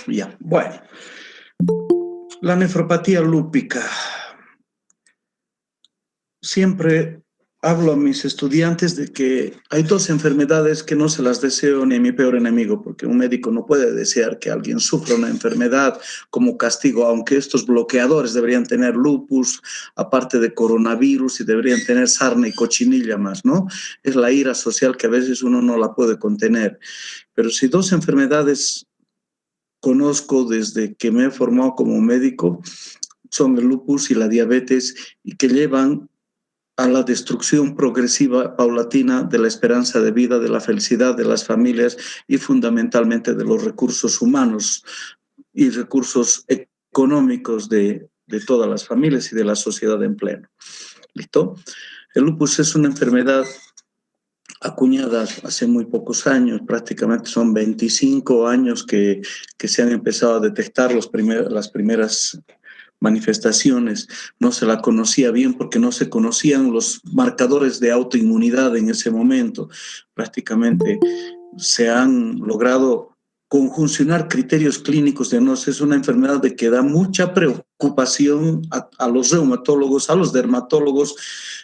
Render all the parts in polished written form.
Ya, bueno. La nefropatía lúpica. Siempre hablo a mis estudiantes de que hay dos enfermedades que no se las deseo ni a mi peor enemigo, porque un médico no puede desear que alguien sufra una enfermedad como castigo, aunque estos bloqueadores deberían tener lupus, aparte de coronavirus, y deberían tener sarna y cochinilla más, ¿no? Es la ira social que a veces uno no la puede contener. Pero si dos enfermedades conozco desde que me he formado como médico, son el lupus y la diabetes, y que llevan a la destrucción progresiva, paulatina, de la esperanza de vida, de la felicidad de las familias y fundamentalmente de los recursos humanos y recursos económicos de todas las familias y de la sociedad en pleno. ¿Listo? El lupus es una enfermedad acuñada hace muy pocos años, prácticamente son 25 años que se han empezado a detectar las primeras manifestaciones. No se la conocía bien porque no se conocían los marcadores de autoinmunidad en ese momento. Prácticamente se han logrado conjuncionar criterios clínicos de no, es una enfermedad de que da mucha preocupación a los reumatólogos, a los dermatólogos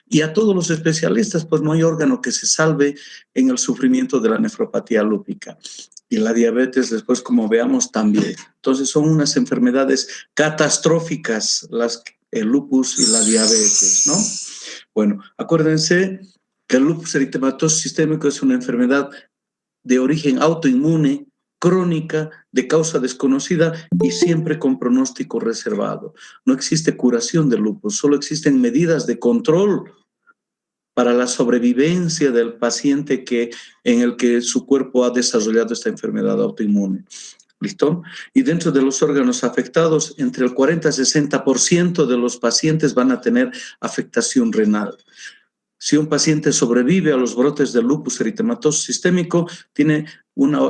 y a todos los especialistas, pues no hay órgano que se salve en el sufrimiento de la nefropatía lúpica. Y la diabetes después, como veamos, también. Entonces son unas enfermedades catastróficas, el lupus y la diabetes, ¿no? Bueno, acuérdense que el lupus eritematoso sistémico es una enfermedad de origen autoinmune, crónica, de causa desconocida y siempre con pronóstico reservado. No existe curación del lupus, solo existen medidas de control para la sobrevivencia del paciente en el que su cuerpo ha desarrollado esta enfermedad autoinmune. ¿Listo? Y dentro de los órganos afectados, entre el 40 y 60% de los pacientes van a tener afectación renal. Si un paciente sobrevive a los brotes de lupus eritematoso sistémico, tiene una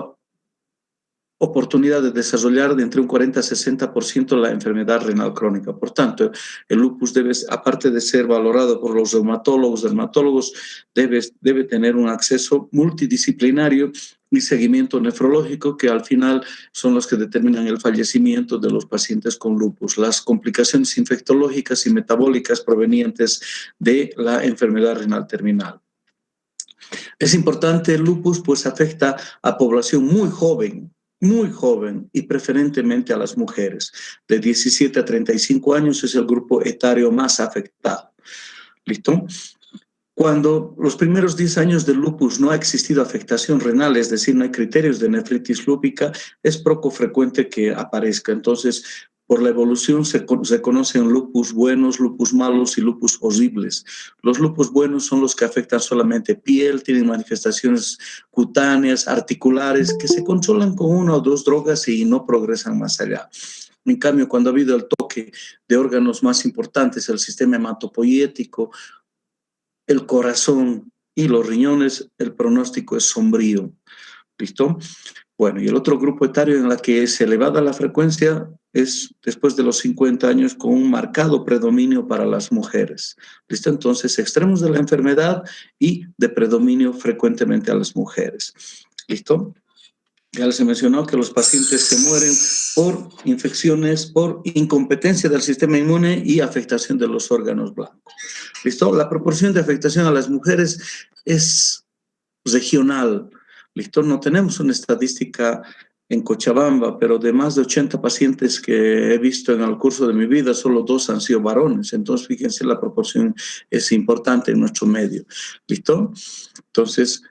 oportunidad de desarrollar de entre un 40 a 60% la enfermedad renal crónica. Por tanto, el lupus debe, aparte de ser valorado por los reumatólogos, dermatólogos, debe tener un acceso multidisciplinario y seguimiento nefrológico, que al final son los que determinan el fallecimiento de los pacientes con lupus. Las complicaciones infectológicas y metabólicas provenientes de la enfermedad renal terminal. Es importante, el lupus pues afecta a población muy joven y preferentemente a las mujeres. De 17 a 35 años es el grupo etario más afectado. ¿Listo? Cuando los primeros 10 años del lupus no ha existido afectación renal, es decir, no hay criterios de nefritis lúpica, es poco frecuente que aparezca. Entonces, por la evolución se conocen lupus buenos, lupus malos y lupus horribles. Los lupus buenos son los que afectan solamente piel, tienen manifestaciones cutáneas, articulares, que se controlan con una o dos drogas y no progresan más allá. En cambio, cuando ha habido el toque de órganos más importantes, el sistema hematopoyético, el corazón y los riñones, el pronóstico es sombrío. ¿Listo? Bueno, y el otro grupo etario en la que es elevada la frecuencia es después de los 50 años, con un marcado predominio para las mujeres. ¿Listo? Entonces, extremos de la enfermedad y de predominio frecuentemente a las mujeres. ¿Listo? Ya les he mencionado que los pacientes se mueren por infecciones, por incompetencia del sistema inmune y afectación de los órganos blancos. ¿Listo? La proporción de afectación a las mujeres es regional. ¿Listo? No tenemos una estadística en Cochabamba, pero de más de 80 pacientes que he visto en el curso de mi vida, solo 2 han sido varones. Entonces, fíjense, la proporción es importante en nuestro medio. ¿Listo? Entonces,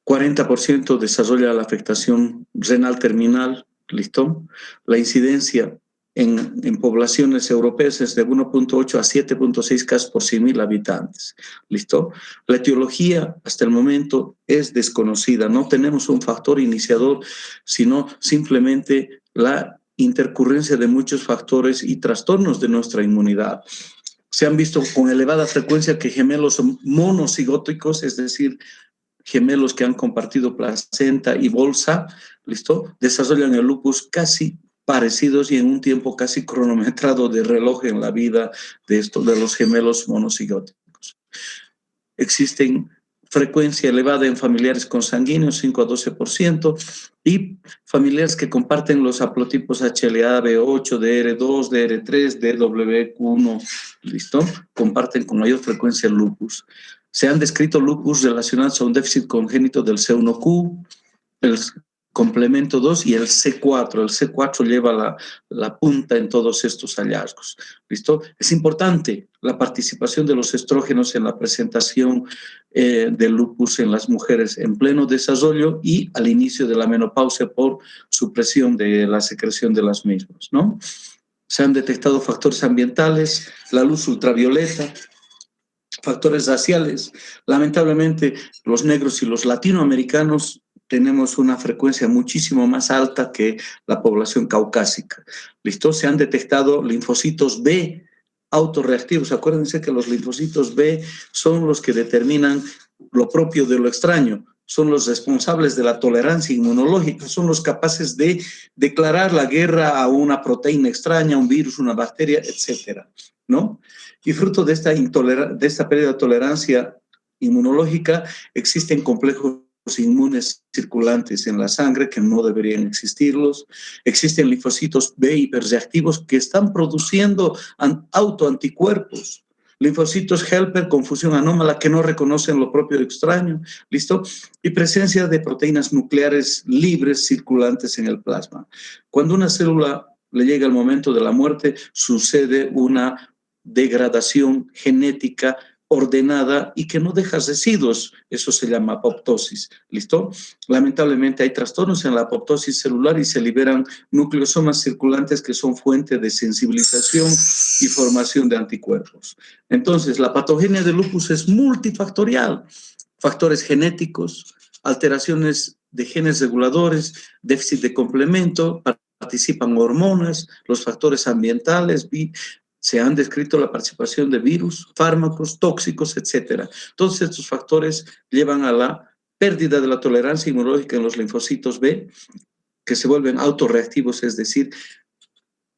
40% desarrolla la afectación renal terminal, ¿listo? La incidencia en poblaciones europeas es de 1.8 a 7.6 casos por 100.000 habitantes, ¿listo? La etiología hasta el momento es desconocida, no tenemos un factor iniciador, sino simplemente la intercurrencia de muchos factores y trastornos de nuestra inmunidad. Se han visto con elevada frecuencia que gemelos monocigóticos, es decir, gemelos que han compartido placenta y bolsa, ¿listo? Desarrollan el lupus casi parecidos y en un tiempo casi cronometrado de reloj en la vida de los gemelos monocigóticos. Existen frecuencia elevada en familiares consanguíneos, 5 a 12%, y familiares que comparten los haplotipos HLA, B8, DR2, DR3, DWQ1, ¿listo? Comparten con mayor frecuencia el lupus. Se han descrito lupus relacionados a un déficit congénito del C1Q, el complemento 2 y el C4. El C4 lleva la punta en todos estos hallazgos. ¿Listo? Es importante la participación de los estrógenos en la presentación del lupus en las mujeres en pleno desarrollo y al inicio de la menopausia por supresión de la secreción de las mismas, ¿no? Se han detectado factores ambientales, la luz ultravioleta, factores raciales. Lamentablemente, los negros y los latinoamericanos tenemos una frecuencia muchísimo más alta que la población caucásica. ¿Listo? Se han detectado linfocitos B autorreactivos. Acuérdense que los linfocitos B son los que determinan lo propio de lo extraño, son los responsables de la tolerancia inmunológica, son los capaces de declarar la guerra a una proteína extraña, un virus, una bacteria, etcétera, ¿no? Y fruto de esta pérdida de tolerancia inmunológica existen complejos inmunes circulantes en la sangre que no deberían existirlos. Existen linfocitos B hiperreactivos que están produciendo autoanticuerpos. Linfocitos helper con fusión anómala que no reconocen lo propio extraño, ¿listo? Y presencia de proteínas nucleares libres circulantes en el plasma. Cuando una célula le llega el momento de la muerte, sucede una degradación genética ordenada y que no deja residuos, eso se llama apoptosis, ¿listo? Lamentablemente hay trastornos en la apoptosis celular y se liberan nucleosomas circulantes que son fuente de sensibilización y formación de anticuerpos. Entonces, la patogenia del lupus es multifactorial, factores genéticos, alteraciones de genes reguladores, déficit de complemento, participan hormonas, los factores ambientales, se han descrito la participación de virus, fármacos, tóxicos, etc. Todos estos factores llevan a la pérdida de la tolerancia inmunológica en los linfocitos B, que se vuelven autorreactivos, es decir,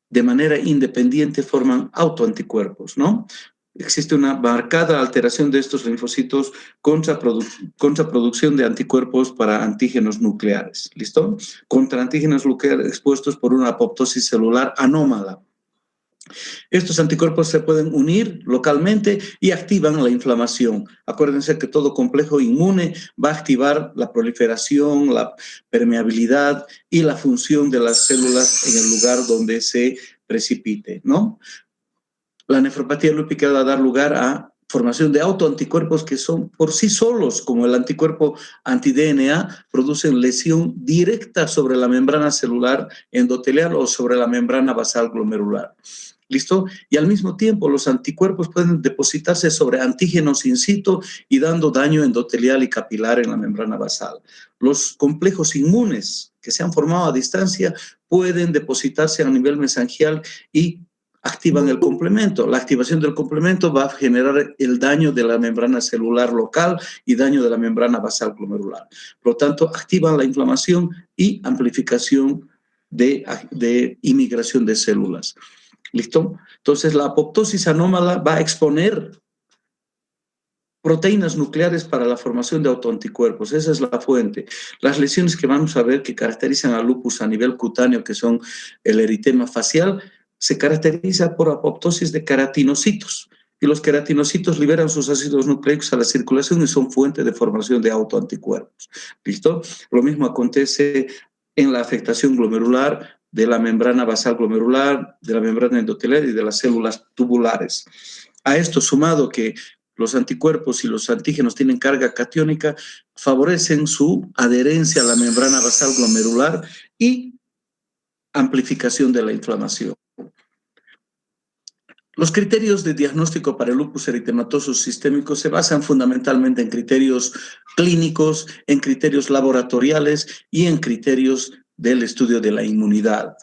de manera independiente forman autoanticuerpos, ¿no? Existe una marcada alteración de estos linfocitos contra producción de anticuerpos para antígenos nucleares, ¿listo? Contra antígenos nucleares expuestos por una apoptosis celular anómala. Estos anticuerpos se pueden unir localmente y activan la inflamación. Acuérdense que todo complejo inmune va a activar la proliferación, la permeabilidad y la función de las células en el lugar donde se precipite, ¿no? La nefropatía lúpica va a dar lugar a formación de autoanticuerpos que son por sí solos, como el anticuerpo anti-DNA, producen lesión directa sobre la membrana celular endotelial o sobre la membrana basal glomerular. ¿Listo? Y al mismo tiempo los anticuerpos pueden depositarse sobre antígenos in situ y dando daño endotelial y capilar en la membrana basal. Los complejos inmunes que se han formado a distancia pueden depositarse a nivel mesangial y activan el complemento. La activación del complemento va a generar el daño de la membrana celular local y daño de la membrana basal glomerular. Por lo tanto, activan la inflamación y amplificación de inmigración de células. ¿Listo? Entonces, la apoptosis anómala va a exponer proteínas nucleares para la formación de autoanticuerpos. Esa es la fuente. Las lesiones que vamos a ver que caracterizan al lupus a nivel cutáneo, que son el eritema facial, se caracteriza por apoptosis de queratinocitos. Y los queratinocitos liberan sus ácidos nucleicos a la circulación y son fuente de formación de autoanticuerpos. ¿Listo? Lo mismo acontece en la afectación glomerular de la membrana basal glomerular, de la membrana endotelial y de las células tubulares. A esto sumado que los anticuerpos y los antígenos tienen carga catiónica, favorecen su adherencia a la membrana basal glomerular y amplificación de la inflamación. Los criterios de diagnóstico para el lupus eritematoso sistémico se basan fundamentalmente en criterios clínicos, en criterios laboratoriales y en criterios del estudio de la inmunidad.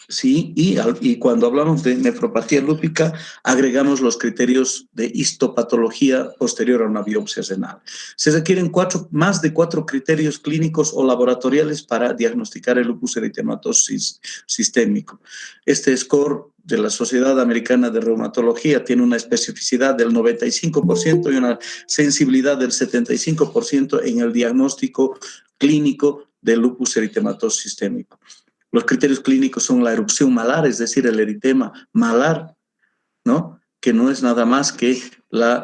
Sí, y cuando hablamos de nefropatía lúpica, agregamos los criterios de histopatología posterior a una biopsia renal. Se requieren más de 4 criterios clínicos o laboratoriales para diagnosticar el lupus eritematoso sistémico. Este score de la Sociedad Americana de Reumatología tiene una especificidad del 95% y una sensibilidad del 75% en el diagnóstico clínico del lupus eritematoso sistémico. Los criterios clínicos son la erupción malar, es decir, el eritema malar, ¿no? Que no es nada más que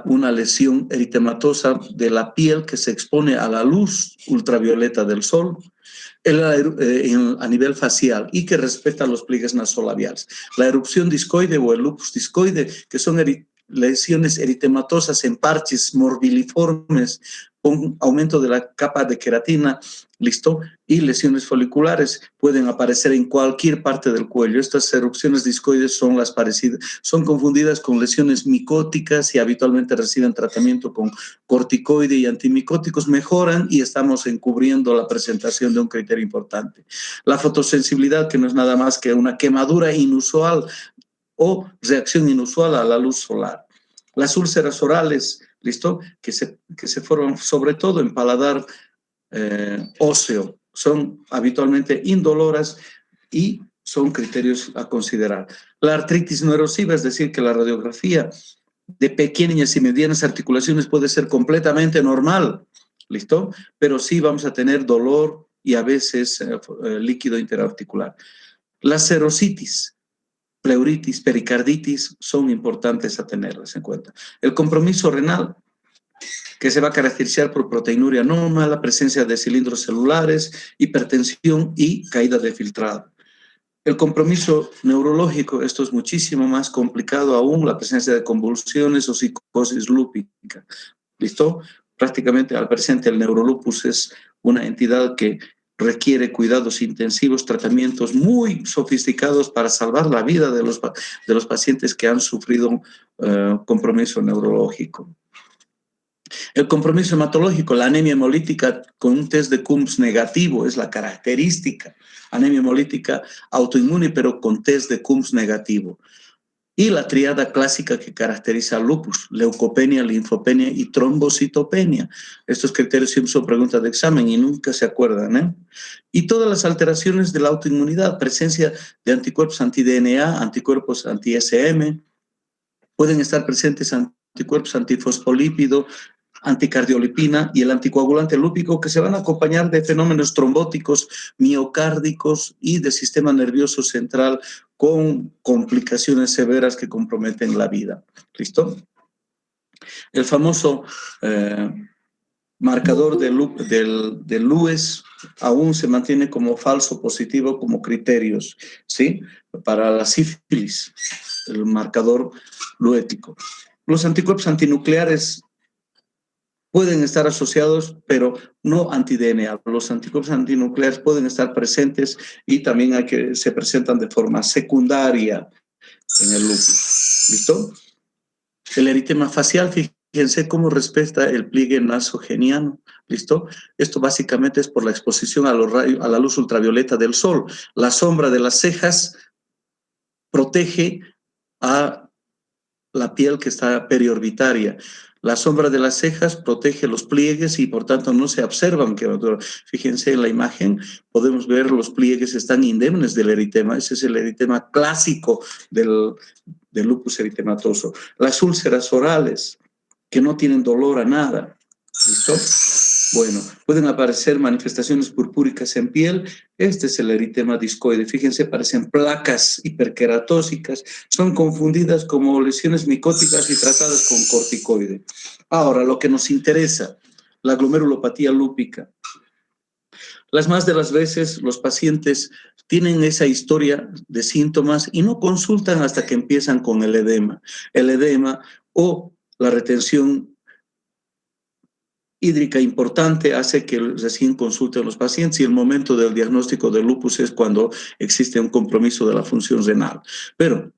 una lesión eritematosa de la piel que se expone a la luz ultravioleta del sol a nivel facial y que respeta los pliegues nasolabiales. La erupción discoide o el lupus discoide, que son lesiones eritematosas en parches morbiliformes con aumento de la capa de queratina, ¿listo? Y lesiones foliculares pueden aparecer en cualquier parte del cuello. Estas erupciones discoides son las parecidas, son confundidas con lesiones micóticas y habitualmente reciben tratamiento con corticoide y antimicóticos, mejoran y estamos encubriendo la presentación de un criterio importante. La fotosensibilidad, que no es nada más que una quemadura inusual o reacción inusual a la luz solar. Las úlceras orales, ¿listo? Que se forman sobre todo en paladar óseo, son habitualmente indoloras y son criterios a considerar. La artritis no erosiva, es decir, que la radiografía de pequeñas y medianas articulaciones puede ser completamente normal, ¿listo? Pero sí vamos a tener dolor y a veces líquido interarticular. La serositis, pleuritis, pericarditis son importantes a tenerlas en cuenta. El compromiso renal, que se va a caracterizar por proteinuria anómala, presencia de cilindros celulares, hipertensión y caída de filtrado. El compromiso neurológico, esto es muchísimo más complicado aún, la presencia de convulsiones o psicosis lúpica. ¿Listo? Prácticamente al presente el neurolupus es una entidad que requiere cuidados intensivos, tratamientos muy sofisticados para salvar la vida de los pacientes que han sufrido compromiso neurológico. El compromiso hematológico, la anemia hemolítica con un test de Coombs negativo es la característica. Anemia hemolítica autoinmune, pero con test de Coombs negativo. Y la triada clásica que caracteriza al lupus, leucopenia, linfopenia y trombocitopenia. Estos criterios siempre son preguntas de examen y nunca se acuerdan, ¿eh? Y todas las alteraciones de la autoinmunidad, presencia de anticuerpos anti-DNA, anticuerpos anti-SM, pueden estar presentes anticuerpos antifosfolípido, anticardiolipina y el anticoagulante lúpico, que se van a acompañar de fenómenos trombóticos, miocárdicos y de sistema nervioso central con complicaciones severas que comprometen la vida. ¿Listo? El famoso marcador del LUES aún se mantiene como falso positivo como criterios, ¿sí? Para la sífilis, el marcador luético. Los anticuerpos antinucleares pueden estar asociados, pero no anti-DNA. Los anticuerpos antinucleares pueden estar presentes y también se presentan de forma secundaria en el lupus. ¿Listo? El eritema facial, fíjense cómo respeta el pliegue nasogeniano. ¿Listo? Esto básicamente es por la exposición a la luz ultravioleta del sol. La sombra de las cejas protege a la piel que está periorbitaria. La sombra de las cejas protege los pliegues y por tanto no se observan. Fíjense en la imagen, podemos ver los pliegues están indemnes del eritema. Ese es el eritema clásico del lupus eritematoso. Las úlceras orales, que no tienen dolor a nada. ¿Listo? Bueno, pueden aparecer manifestaciones purpúricas en piel. Este es el eritema discoide. Fíjense, parecen placas hiperqueratósicas. Son confundidas como lesiones micóticas y tratadas con corticoide. Ahora, lo que nos interesa, la glomerulopatía lúpica. Las más de las veces los pacientes tienen esa historia de síntomas y no consultan hasta que empiezan con el edema. El edema o la retención hídrica importante hace que recién consulten los pacientes y el momento del diagnóstico del lupus es cuando existe un compromiso de la función renal. Pero,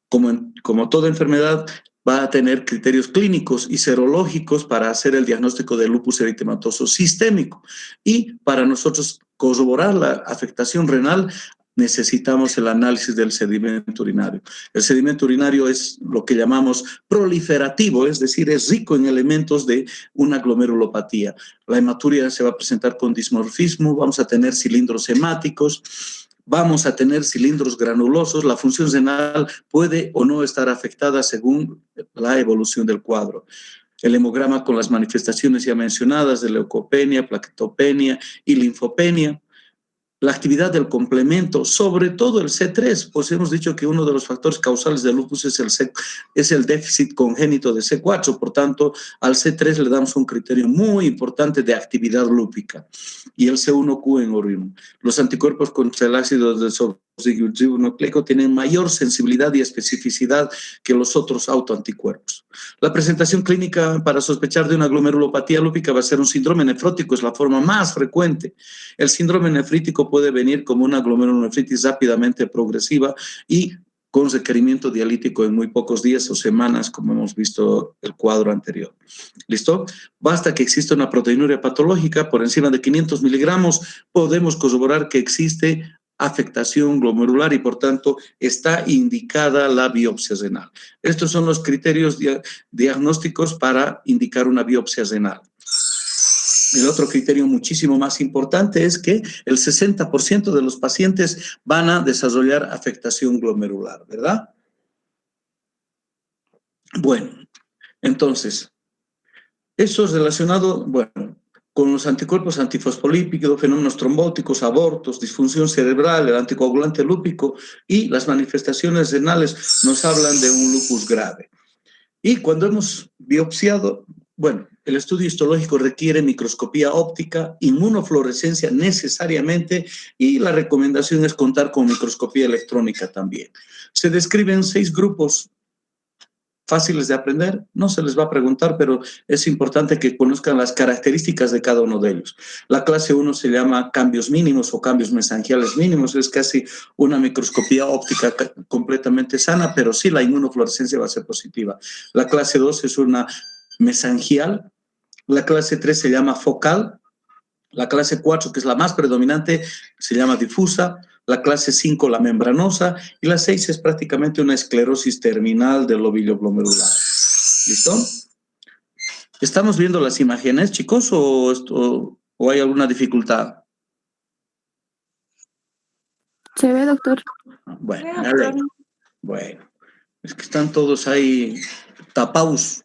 como toda enfermedad, va a tener criterios clínicos y serológicos para hacer el diagnóstico del lupus eritematoso sistémico. Y para nosotros corroborar la afectación renal, necesitamos el análisis del sedimento urinario. El sedimento urinario es lo que llamamos proliferativo, es decir, es rico en elementos de una glomerulopatía. La hematuria se va a presentar con dismorfismo, vamos a tener cilindros hemáticos, vamos a tener cilindros granulosos, la función renal puede o no estar afectada según la evolución del cuadro. El hemograma con las manifestaciones ya mencionadas de leucopenia, plaquetopenia y linfopenia. La actividad del complemento, sobre todo el C3, pues hemos dicho que uno de los factores causales del lupus es el déficit congénito de C4, por tanto, al C3 le damos un criterio muy importante de actividad lúpica, y el C1Q en orina. Los anticuerpos contra el ácido desoxirribonucleico tienen mayor sensibilidad y especificidad que los otros autoanticuerpos. La presentación clínica para sospechar de una glomerulopatía lúpica va a ser un síndrome nefrótico, es la forma más frecuente. El síndrome nefrítico puede venir como una glomerulonefritis rápidamente progresiva y con requerimiento dialítico en muy pocos días o semanas, como hemos visto el cuadro anterior. ¿Listo? Basta que exista una proteinuria patológica por encima de 500 miligramos, podemos corroborar que existe afectación glomerular y, por tanto, está indicada la biopsia renal. Estos son los criterios diagnósticos para indicar una biopsia renal. El otro criterio muchísimo más importante es que el 60% de los pacientes van a desarrollar afectación glomerular, ¿verdad? Bueno, entonces, eso es relacionado, bueno, con los anticuerpos antifosfolípidos, fenómenos trombóticos, abortos, disfunción cerebral, el anticoagulante lúpico y las manifestaciones renales nos hablan de un lupus grave. Y cuando hemos biopsiado, bueno, el estudio histológico requiere microscopía óptica, inmunofluorescencia necesariamente, y la recomendación es contar con microscopía electrónica también. Se describen 6 grupos fáciles de aprender, no se les va a preguntar, pero es importante que conozcan las características de cada uno de ellos. La clase 1 se llama cambios mínimos o cambios mesangiales mínimos, es casi una microscopía óptica completamente sana, pero sí la inmunofluorescencia va a ser positiva. La clase 2 es una mesangial, la clase 3 se llama focal, la clase 4, que es la más predominante, se llama difusa, la clase 5 la membranosa y la 6 es prácticamente una esclerosis terminal del lóbulo glomerular. ¿Listo? ¿Estamos viendo las imágenes, chicos, o hay alguna dificultad? Se ve, doctor. Bueno, me alegro. Bueno, es que están todos ahí tapados,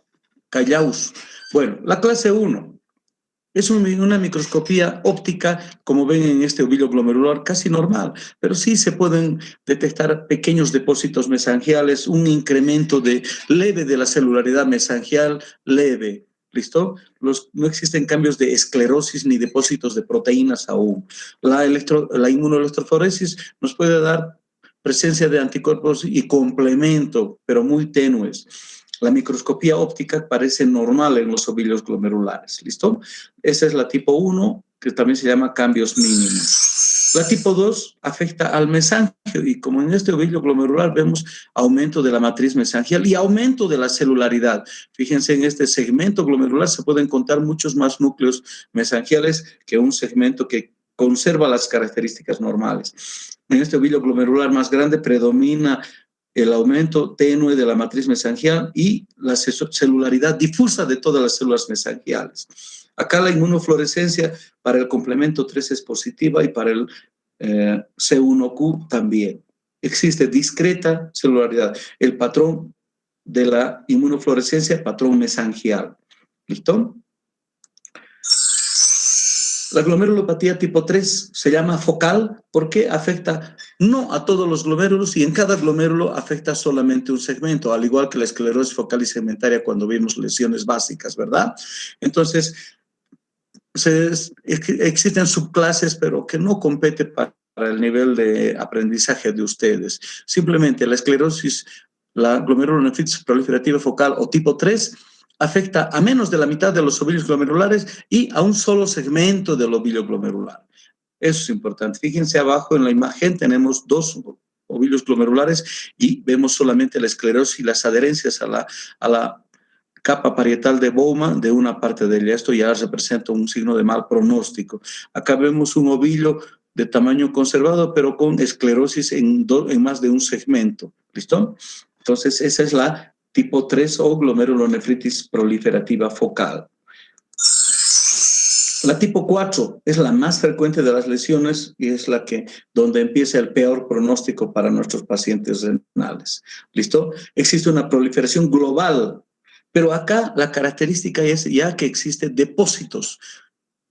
callados. Bueno, la clase 1. Es una microscopía óptica, como ven en este ovillo glomerular, casi normal, pero sí se pueden detectar pequeños depósitos mesangiales, un incremento leve de la celularidad mesangial, leve. ¿Listo? No existen cambios de esclerosis ni depósitos de proteínas aún. La inmunoelectroforesis nos puede dar presencia de anticuerpos y complemento, pero muy tenues. La microscopía óptica parece normal en los ovillos glomerulares, ¿listo? Esa es la tipo 1, que también se llama cambios mínimos. La tipo 2 afecta al mesangio y como en este ovillo glomerular vemos aumento de la matriz mesangial y aumento de la celularidad. Fíjense, en este segmento glomerular se pueden contar muchos más núcleos mesangiales que un segmento que conserva las características normales. En este ovillo glomerular más grande predomina el aumento tenue de la matriz mesangial y la celularidad difusa de todas las células mesangiales. Acá la inmunofluorescencia para el complemento 3 es positiva y para el C1Q también. Existe discreta celularidad. El patrón de la inmunofluorescencia, patrón mesangial. ¿Listo? La glomerulopatía tipo 3 se llama focal porque afecta no a todos los glomérulos y en cada glomérulo afecta solamente un segmento, al igual que la esclerosis focal y segmentaria cuando vimos lesiones básicas, ¿verdad? Entonces, existen subclases, pero que no compete para el nivel de aprendizaje de ustedes. Simplemente la esclerosis, la glomerulonefritis proliferativa focal o tipo 3, afecta a menos de la mitad de los ovillos glomerulares y a un solo segmento del ovillo glomerular. Eso es importante. Fíjense abajo en la imagen, tenemos 2 ovillos glomerulares y vemos solamente la esclerosis y las adherencias a la capa parietal de Bowman de una parte de ella. Esto ya representa un signo de mal pronóstico. Acá vemos un ovillo de tamaño conservado, pero con esclerosis en más de un segmento. ¿Listo? Entonces, esa es la tipo 3 o glomerulonefritis proliferativa focal. La tipo 4 es la más frecuente de las lesiones y es la que donde empieza el peor pronóstico para nuestros pacientes renales. ¿Listo? Existe una proliferación global, pero acá la característica es ya que existen depósitos.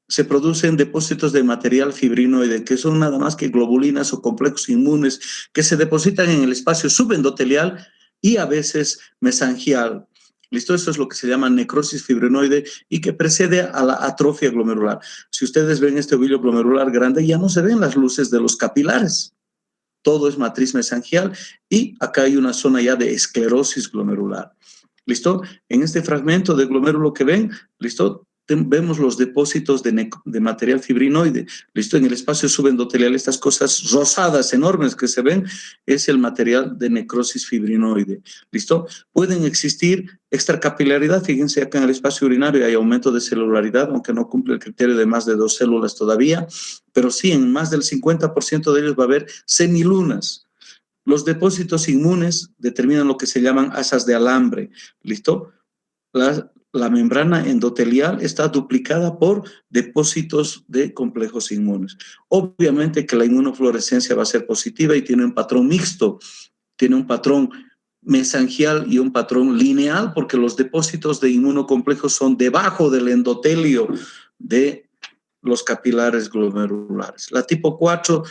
Se producen depósitos de material fibrinoide, que son nada más que globulinas o complejos inmunes que se depositan en el espacio subendotelial y a veces mesangial. ¿Listo? Esto es lo que se llama necrosis fibrinoide y que precede a la atrofia glomerular. Si ustedes ven este ovillo glomerular grande, ya no se ven las luces de los capilares. Todo es matriz mesangial y acá hay una zona ya de esclerosis glomerular. ¿Listo? En este fragmento de glomérulo que ven, ¿listo? Vemos los depósitos de material fibrinoide. ¿Listo? En el espacio subendotelial, estas cosas rosadas enormes que se ven es el material de necrosis fibrinoide. ¿Listo? Pueden existir extracapilaridad. Fíjense acá en el espacio urinario hay aumento de celularidad, aunque no cumple el criterio de más de 2 células todavía, pero sí en más del 50% de ellos va a haber semilunas. Los depósitos inmunes determinan lo que se llaman asas de alambre. ¿Listo? La membrana endotelial está duplicada por depósitos de complejos inmunes. Obviamente que la inmunofluorescencia va a ser positiva y tiene un patrón mixto, tiene un patrón mesangial y un patrón lineal, porque los depósitos de inmunocomplejos son debajo del endotelio de los capilares glomerulares. La tipo 4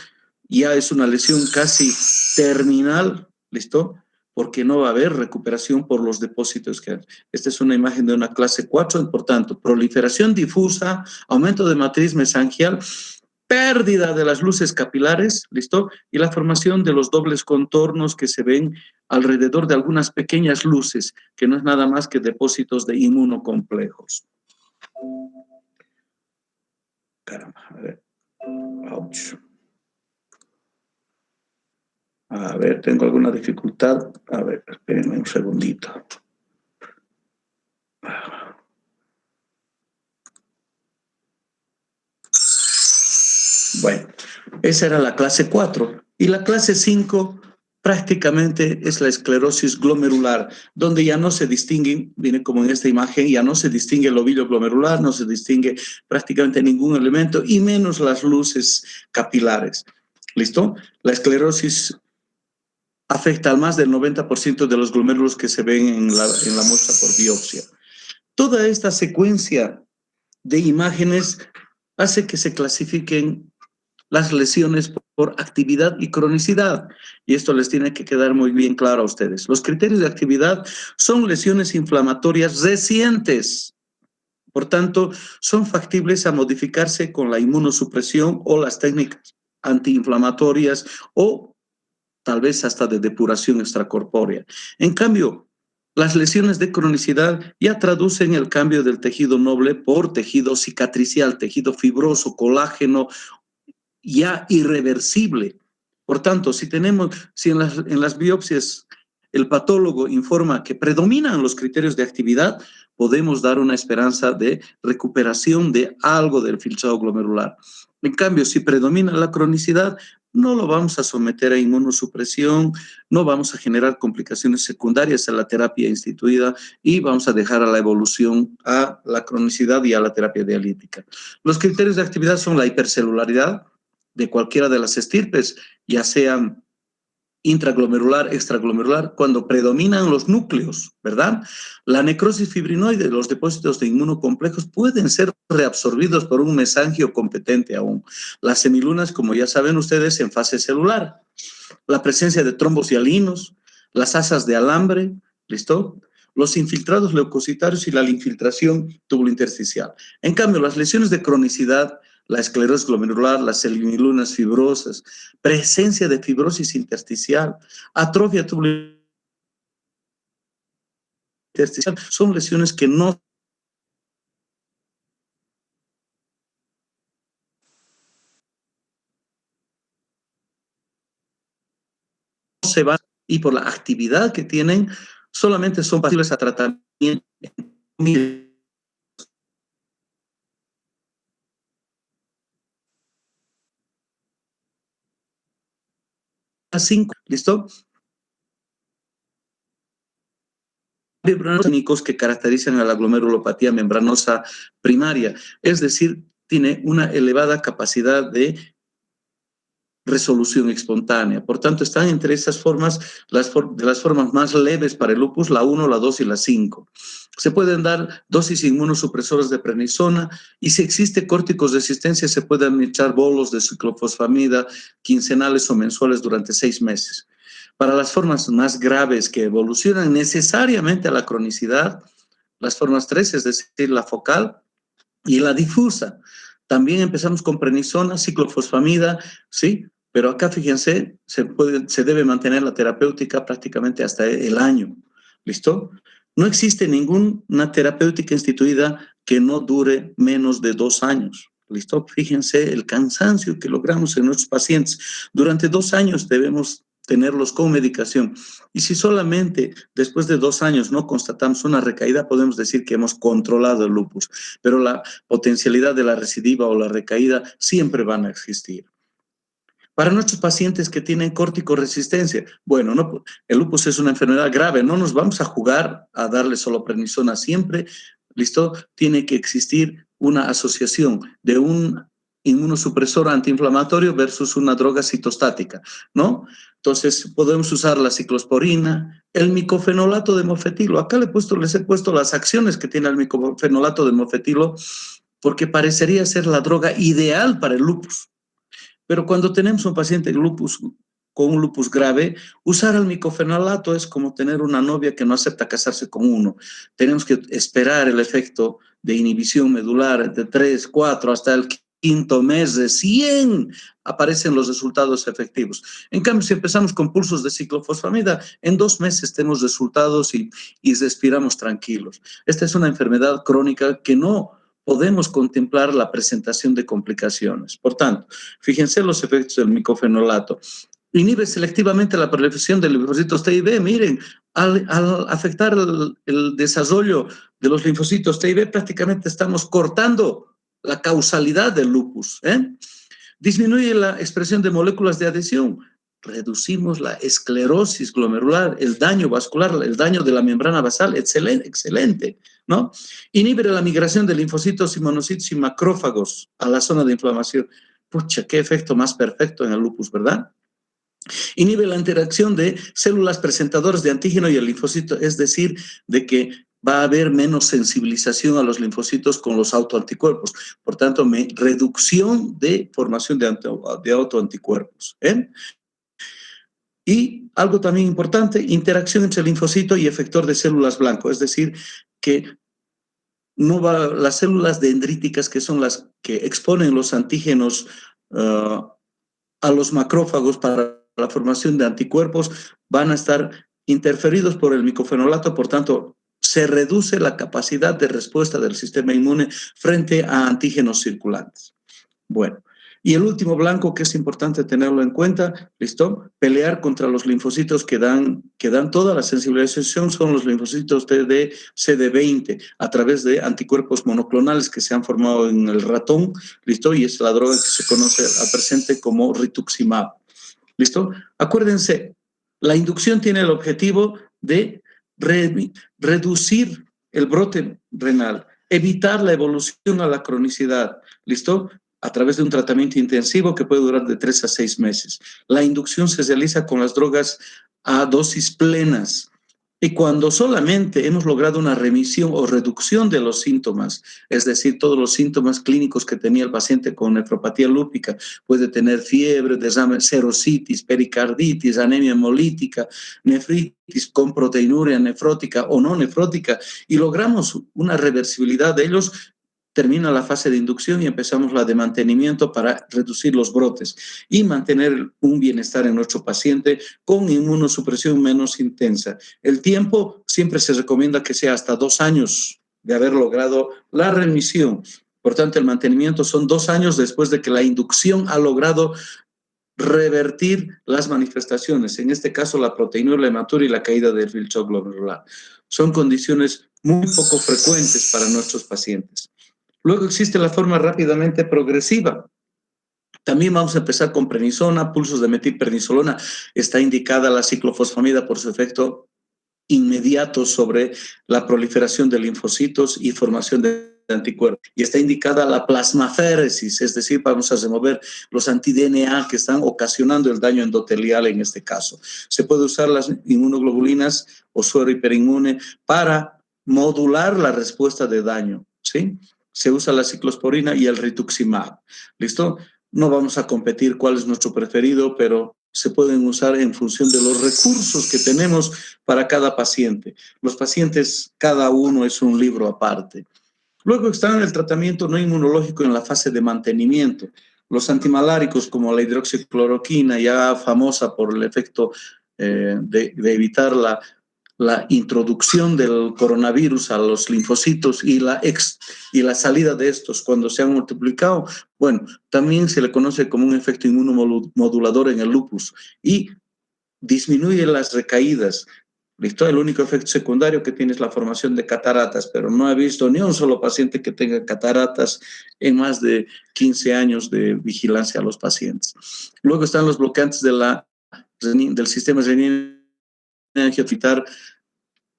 ya es una lesión casi terminal, ¿listo? Porque no va a haber recuperación por los depósitos que hay. Esta es una imagen de una clase 4, por tanto, proliferación difusa, aumento de matriz mesangial, pérdida de las luces capilares, ¿listo? Y la formación de los dobles contornos que se ven alrededor de algunas pequeñas luces, que no es nada más que depósitos de inmunocomplejos. Caramba, a ver. Ouch. A ver, tengo alguna dificultad. A ver, espérenme un segundito. Bueno, esa era la clase 4. Y la clase 5 prácticamente es la esclerosis glomerular, donde ya no se distingue, viene como en esta imagen, ya no se distingue el ovillo glomerular, no se distingue prácticamente ningún elemento, y menos las luces capilares. ¿Listo? La esclerosis afecta al más del 90% de los glomérulos que se ven en la muestra por biopsia. Toda esta secuencia de imágenes hace que se clasifiquen las lesiones por actividad y cronicidad. Y esto les tiene que quedar muy bien claro a ustedes. Los criterios de actividad son lesiones inflamatorias recientes. Por tanto, son factibles a modificarse con la inmunosupresión o las técnicas antiinflamatorias o tal vez hasta de depuración extracorpórea. En cambio, las lesiones de cronicidad ya traducen el cambio del tejido noble por tejido cicatricial, tejido fibroso, colágeno, ya irreversible. Por tanto, si en las biopsias el patólogo informa que predominan los criterios de actividad, podemos dar una esperanza de recuperación de algo del filtrado glomerular. En cambio, si predomina la cronicidad, no lo vamos a someter a inmunosupresión, no vamos a generar complicaciones secundarias a la terapia instituida y vamos a dejar a la evolución a la cronicidad y a la terapia dialítica. Los criterios de actividad son la hipercelularidad de cualquiera de las estirpes, ya sean intraglomerular, extraglomerular, cuando predominan los núcleos, ¿verdad? La necrosis fibrinoide, los depósitos de inmunocomplejos pueden ser reabsorbidos por un mesangio competente aún. Las semilunas, como ya saben ustedes, en fase celular. La presencia de trombos hialinos, las asas de alambre, ¿listo? Los infiltrados leucocitarios y la infiltración tubulointersticial. En cambio, las lesiones de cronicidad, la esclerosis glomerular, las semilunas fibrosas, presencia de fibrosis intersticial, atrofia tubulointersticial, son lesiones que no se van y por la actividad que tienen, solamente son pasibles a tratamiento. 5, ¿listo? Membranos que caracterizan a la glomerulopatía membranosa primaria, es decir, tiene una elevada capacidad de resolución espontánea. Por tanto, están entre estas formas, de las formas más leves para el lupus, la 1, la 2 y la 5. Se pueden dar dosis inmunosupresoras de prednisona y si existe córticosresistencia se pueden administrar bolos de ciclofosfamida quincenales o mensuales durante 6 meses. Para las formas más graves que evolucionan necesariamente a la cronicidad, las formas 3, es decir, la focal y la difusa. También empezamos con prednisona, ciclofosfamida, ¿sí? Pero acá, fíjense, se debe mantener la terapéutica prácticamente hasta el año, ¿listo? No existe ninguna terapéutica instituida que no dure menos de 2 años, ¿listo? Fíjense el cansancio que logramos en nuestros pacientes. Durante 2 años debemos tenerlos con medicación. Y si solamente después de 2 años no constatamos una recaída, podemos decir que hemos controlado el lupus, pero la potencialidad de la recidiva o la recaída siempre van a existir. Para nuestros pacientes que tienen corticoresistencia, bueno, no, el lupus es una enfermedad grave, no nos vamos a jugar a darle solo prednisona siempre, ¿listo? Tiene que existir una asociación de un inmunosupresor antiinflamatorio versus una droga citostática, ¿no? Entonces, podemos usar la ciclosporina, el micofenolato de mofetilo. Acá les he puesto las acciones que tiene el micofenolato de mofetilo porque parecería ser la droga ideal para el lupus. Pero cuando tenemos un paciente con un lupus grave, usar el micofenolato es como tener una novia que no acepta casarse con uno. Tenemos que esperar el efecto de inhibición medular de 3, 4, hasta el quinto mes, recién aparecen los resultados efectivos. En cambio, si empezamos con pulsos de ciclofosfamida, en 2 meses tenemos resultados y respiramos tranquilos. Esta es una enfermedad crónica que no podemos contemplar la presentación de complicaciones. Por tanto, fíjense los efectos del micofenolato. Inhibe selectivamente la proliferación de linfocitos T y B. Miren, al afectar el desarrollo de los linfocitos T y B, prácticamente estamos cortando la causalidad del lupus. Disminuye la expresión de moléculas de adhesión. Reducimos la esclerosis glomerular, el daño vascular, el daño de la membrana basal, excelente, ¿no? Inhibe la migración de linfocitos y monocitos y macrófagos a la zona de inflamación. Pucha, qué efecto más perfecto en el lupus, ¿verdad? Inhibe la interacción de células presentadoras de antígeno y el linfocito, es decir, de que va a haber menos sensibilización a los linfocitos con los autoanticuerpos. Por tanto, reducción de formación de autoanticuerpos. Y algo también importante, interacción entre linfocito y efector de células blanco, es decir, que las células dendríticas, que son las que exponen los antígenos a los macrófagos para la formación de anticuerpos, van a estar interferidos por el micofenolato, por tanto, se reduce la capacidad de respuesta del sistema inmune frente a antígenos circulantes. Bueno, y el último blanco que es importante tenerlo en cuenta, ¿listo? Pelear contra los linfocitos que dan toda la sensibilización son los linfocitos de CD20 a través de anticuerpos monoclonales que se han formado en el ratón, ¿listo? Y es la droga que se conoce al presente como rituximab, ¿listo? Acuérdense, la inducción tiene el objetivo de reducir el brote renal, evitar la evolución a la cronicidad, ¿listo? A través de un tratamiento intensivo que puede durar de 3 a 6 meses. La inducción se realiza con las drogas a dosis plenas. Y cuando solamente hemos logrado una remisión o reducción de los síntomas, es decir, todos los síntomas clínicos que tenía el paciente con nefropatía lúpica, puede tener fiebre, desame, serositis, pericarditis, anemia hemolítica, nefritis con proteinuria nefrótica o no nefrótica, y logramos una reversibilidad de ellos, termina la fase de inducción y empezamos la de mantenimiento para reducir los brotes y mantener un bienestar en nuestro paciente con inmunosupresión menos intensa. El tiempo siempre se recomienda que sea hasta 2 años de haber logrado la remisión. Por tanto, el mantenimiento son 2 años después de que la inducción ha logrado revertir las manifestaciones, en este caso la proteinuria hematuria y la caída del filtro glomerular. Son condiciones muy poco frecuentes para nuestros pacientes. Luego existe la forma rápidamente progresiva, También vamos a empezar con prednisona, pulsos de metilprednisolona. Está indicada la ciclofosfamida por su efecto inmediato sobre la proliferación de linfocitos y formación de anticuerpos. Y está indicada la plasmaféresis, es decir, vamos a remover los anti-DNA que están ocasionando el daño endotelial en este caso. Se puede usar las inmunoglobulinas o suero hiperinmune para modular la respuesta de daño, ¿sí? Se usa la ciclosporina y el rituximab, ¿listo? No vamos a competir cuál es nuestro preferido, pero se pueden usar en función de los recursos que tenemos para cada paciente. Los pacientes, cada uno es un libro aparte. Luego está el tratamiento no inmunológico en la fase de mantenimiento. Los antimaláricos como la hidroxicloroquina, ya famosa por el efecto de evitar la introducción del coronavirus a los linfocitos y la salida de estos cuando se han multiplicado, bueno, también se le conoce como un efecto inmunomodulador en el lupus y disminuye las recaídas. ¿Listo? El único efecto secundario que tiene es la formación de cataratas, pero no he visto ni un solo paciente que tenga cataratas en más de 15 años de vigilancia a los pacientes. Luego están los bloqueantes del sistema renina-angiotensina,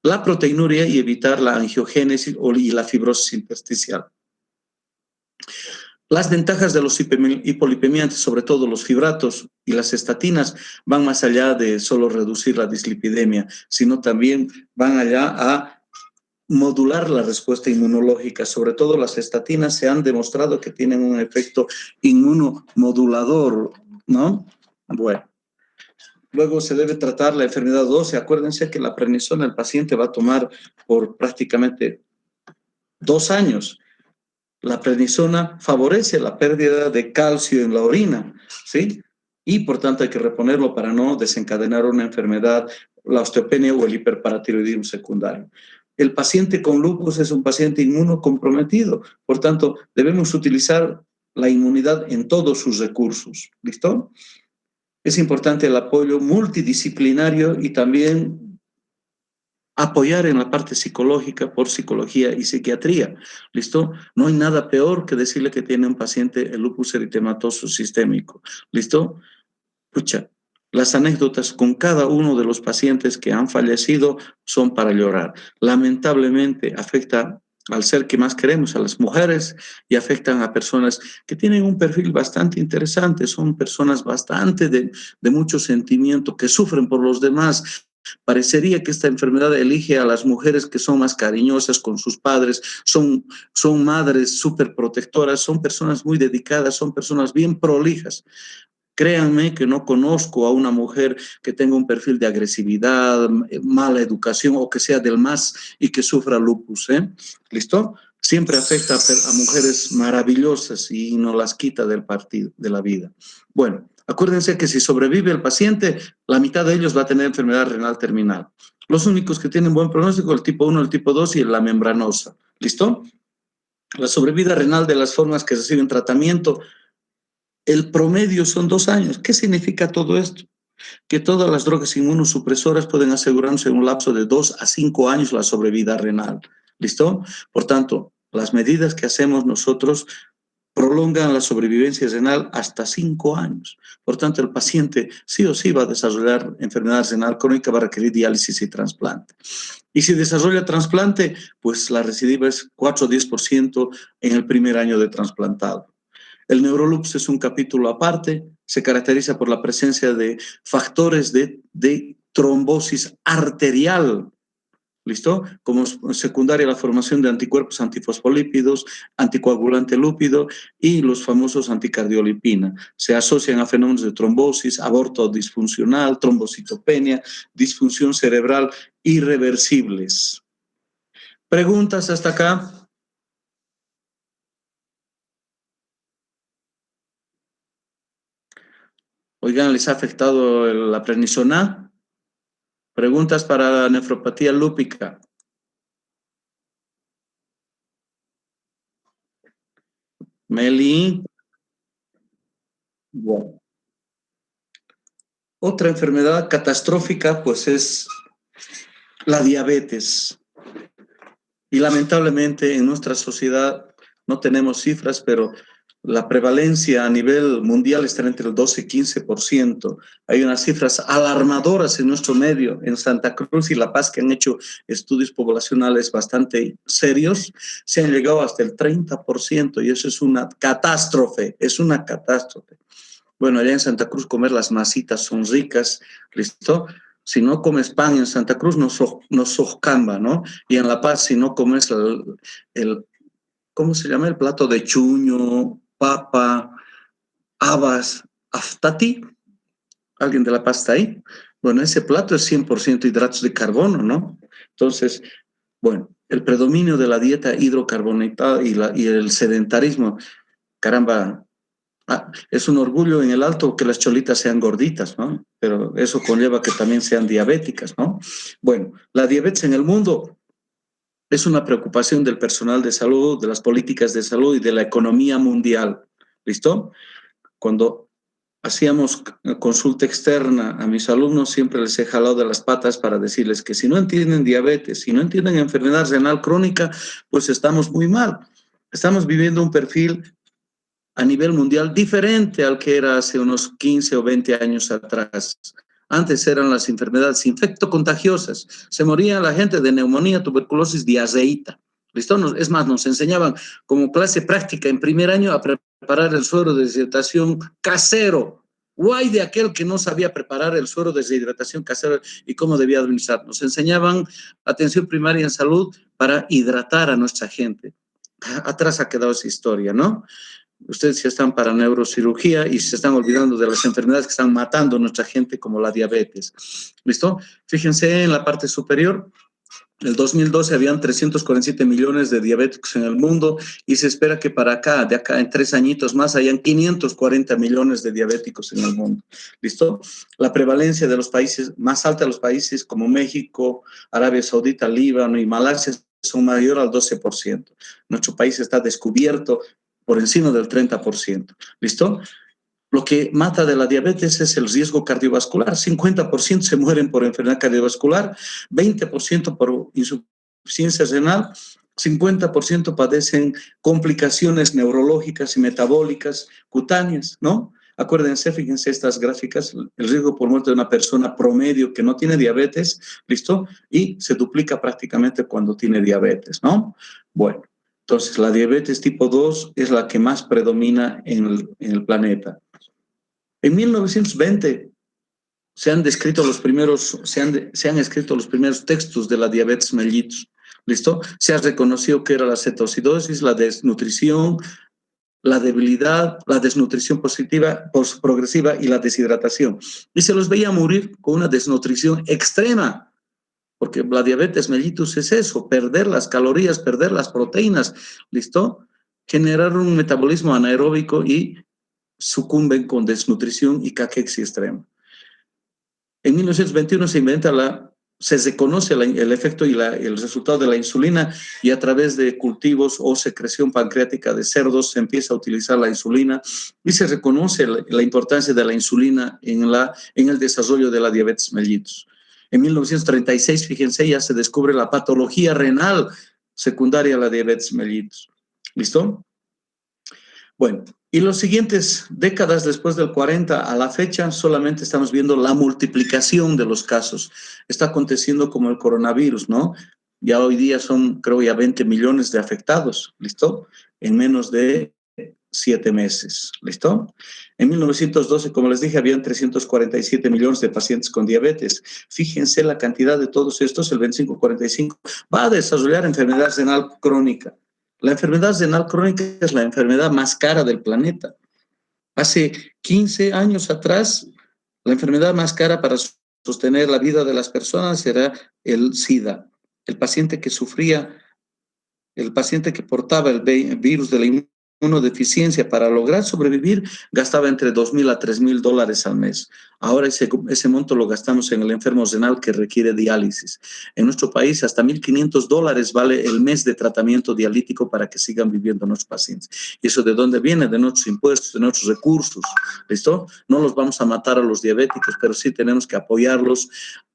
la proteinuria y evitar la angiogénesis y la fibrosis intersticial. Las ventajas de los hipolipemiantes, sobre todo los fibratos y las estatinas, van más allá de solo reducir la dislipidemia, sino también van allá a modular la respuesta inmunológica. Sobre todo las estatinas se han demostrado que tienen un efecto inmunomodulador, ¿no? Bueno. Luego se debe tratar la enfermedad ósea. Acuérdense que la prednisona el paciente va a tomar por prácticamente 2 años. La prednisona favorece la pérdida de calcio en la orina, ¿sí? Y por tanto hay que reponerlo para no desencadenar una enfermedad, la osteopenia o el hiperparatiroidismo secundario. El paciente con lupus es un paciente inmunocomprometido, por tanto debemos utilizar la inmunidad en todos sus recursos, ¿listo? Es importante el apoyo multidisciplinario y también apoyar en la parte psicológica por psicología y psiquiatría, ¿listo? No hay nada peor que decirle que tiene un paciente el lupus eritematoso sistémico, ¿listo? Pucha, las anécdotas con cada uno de los pacientes que han fallecido son para llorar. Lamentablemente afecta al ser que más queremos, a las mujeres, y afectan a personas que tienen un perfil bastante interesante, son personas bastante de mucho sentimiento, que sufren por los demás. Parecería que esta enfermedad elige a las mujeres que son más cariñosas con sus padres, son madres súper protectoras, son personas muy dedicadas, son personas bien prolijas. Créanme que no conozco a una mujer que tenga un perfil de agresividad, mala educación o que sea del MAS y que sufra lupus, ¿eh? ¿Listo? Siempre afecta a mujeres maravillosas y no las quita del partido, de la vida. Bueno, acuérdense que si sobrevive el paciente, la mitad de ellos va a tener enfermedad renal terminal. Los únicos que tienen buen pronóstico, el tipo 1, el tipo 2 y la membranosa. ¿Listo? La sobrevida renal de las formas que reciben tratamiento, el promedio son 2 años. ¿Qué significa todo esto? Que todas las drogas inmunosupresoras pueden asegurarse en un lapso de 2 a 5 años la sobrevida renal. ¿Listo? Por tanto, las medidas que hacemos nosotros prolongan la sobrevivencia renal hasta 5 años. Por tanto, el paciente sí o sí va a desarrollar enfermedad renal crónica, va a requerir diálisis y trasplante. Y si desarrolla trasplante, pues la recidiva es 4 o 10% en el primer año de trasplantado. El neurolupus es un capítulo aparte, se caracteriza por la presencia de factores de trombosis arterial, ¿listo? Como secundaria la formación de anticuerpos antifosfolípidos, anticoagulante lúpido y los famosos anticardiolipina. Se asocian a fenómenos de trombosis, aborto disfuncional, trombocitopenia, disfunción cerebral irreversibles. ¿Preguntas hasta acá? Oigan, ¿les ha afectado la prednisona? Preguntas para la nefropatía lúpica. Meli. Bueno. Otra enfermedad catastrófica, pues es la diabetes. Y lamentablemente en nuestra sociedad no tenemos cifras, pero La prevalencia a nivel mundial está entre el 12 y 15%. Hay unas cifras alarmadoras en nuestro medio, en Santa Cruz y La Paz, que han hecho estudios poblacionales bastante serios. Se han llegado hasta el 30% y eso es una catástrofe, es una catástrofe. Bueno, allá en Santa Cruz comer las masitas son ricas, ¿listo? Si no comes pan en Santa Cruz, no sos camba, ¿no? Y en La Paz, si no comes ¿cómo se llama? El plato de chuño, papa, habas, aftati. ¿Alguien de La Paz está ahí? Bueno, ese plato es 100% hidratos de carbono, ¿no? Entonces, bueno, el predominio de la dieta hidrocarbonatada y el sedentarismo, caramba, es un orgullo en el Alto que las cholitas sean gorditas, ¿no? Pero eso conlleva que también sean diabéticas, ¿no? Bueno, la diabetes en el mundo es una preocupación del personal de salud, de las políticas de salud y de la economía mundial. ¿Listo? Cuando hacíamos consulta externa a mis alumnos, siempre les he jalado de las patas para decirles que si no entienden diabetes, si no entienden enfermedad renal crónica, pues estamos muy mal. Estamos viviendo un perfil a nivel mundial diferente al que era hace unos 15 o 20 años atrás. Antes eran las enfermedades infectocontagiosas. Se moría la gente de neumonía, tuberculosis, diarreíta. ¿Listo? Es más, nos enseñaban como clase práctica en primer año a preparar el suero de deshidratación casero. Guay de aquel que no sabía preparar el suero de deshidratación casero y cómo debía administrar. Nos enseñaban atención primaria en salud para hidratar a nuestra gente. Atrás ha quedado esa historia, ¿no? Ustedes ya están para neurocirugía y se están olvidando de las enfermedades que están matando a nuestra gente, como la diabetes. ¿Listo? Fíjense en la parte superior. En el 2012 habían 347 millones de diabéticos en el mundo y se espera que para acá, de acá en 3 añitos más, hayan 540 millones de diabéticos en el mundo. ¿Listo? La prevalencia de los países, más alta de los países como México, Arabia Saudita, Líbano y Malasia, son mayor al 12%. Nuestro país está descubierto por encima del 30%. ¿Listo? Lo que mata de la diabetes es el riesgo cardiovascular. 50% se mueren por enfermedad cardiovascular, 20% por insuficiencia renal, 50% padecen complicaciones neurológicas y metabólicas cutáneas, ¿no? Acuérdense, fíjense estas gráficas, el riesgo por muerte de una persona promedio que no tiene diabetes, ¿listo? Y se duplica prácticamente cuando tiene diabetes, ¿no? Bueno, entonces la diabetes tipo 2 es la que más predomina en el planeta. En 1920 se han escrito los primeros textos de la diabetes mellitus. ¿Listo? Se ha reconocido que era la cetoacidosis, la desnutrición, la debilidad, la desnutrición progresiva y la deshidratación. Y se los veía morir con una desnutrición extrema, porque la diabetes mellitus es eso, perder las calorías, perder las proteínas, ¿listo? Generar un metabolismo anaeróbico y sucumben con desnutrición y caquexia extrema. En 1921 se reconoce el efecto y el resultado de la insulina y a través de cultivos o secreción pancreática de cerdos se empieza a utilizar la insulina y se reconoce la importancia de la insulina en el desarrollo de la diabetes mellitus. En 1936, fíjense, ya se descubre la patología renal secundaria a la diabetes mellitus. ¿Listo? Bueno, y las siguientes décadas después del 40 a la fecha solamente estamos viendo la multiplicación de los casos. Está aconteciendo como el coronavirus, ¿no? Ya hoy día son, creo, ya 20 millones de afectados, ¿listo? En menos de 7 meses, ¿listo? En 1912, como les dije, habían 347 millones de pacientes con diabetes. Fíjense la cantidad de todos estos, el 25-45, va a desarrollar enfermedad renal crónica. La enfermedad renal crónica es la enfermedad más cara del planeta. Hace 15 años atrás, la enfermedad más cara para sostener la vida de las personas era el SIDA. El paciente que portaba el virus de la inmunodeficiencia para lograr sobrevivir gastaba entre $2,000 a $3,000 al mes. Ahora ese monto lo gastamos en el enfermo renal que requiere diálisis. En nuestro país hasta $1,500 vale el mes de tratamiento dialítico para que sigan viviendo nuestros pacientes. ¿Y eso de dónde viene? De nuestros impuestos, de nuestros recursos. ¿Listo? No los vamos a matar a los diabéticos, pero sí tenemos que apoyarlos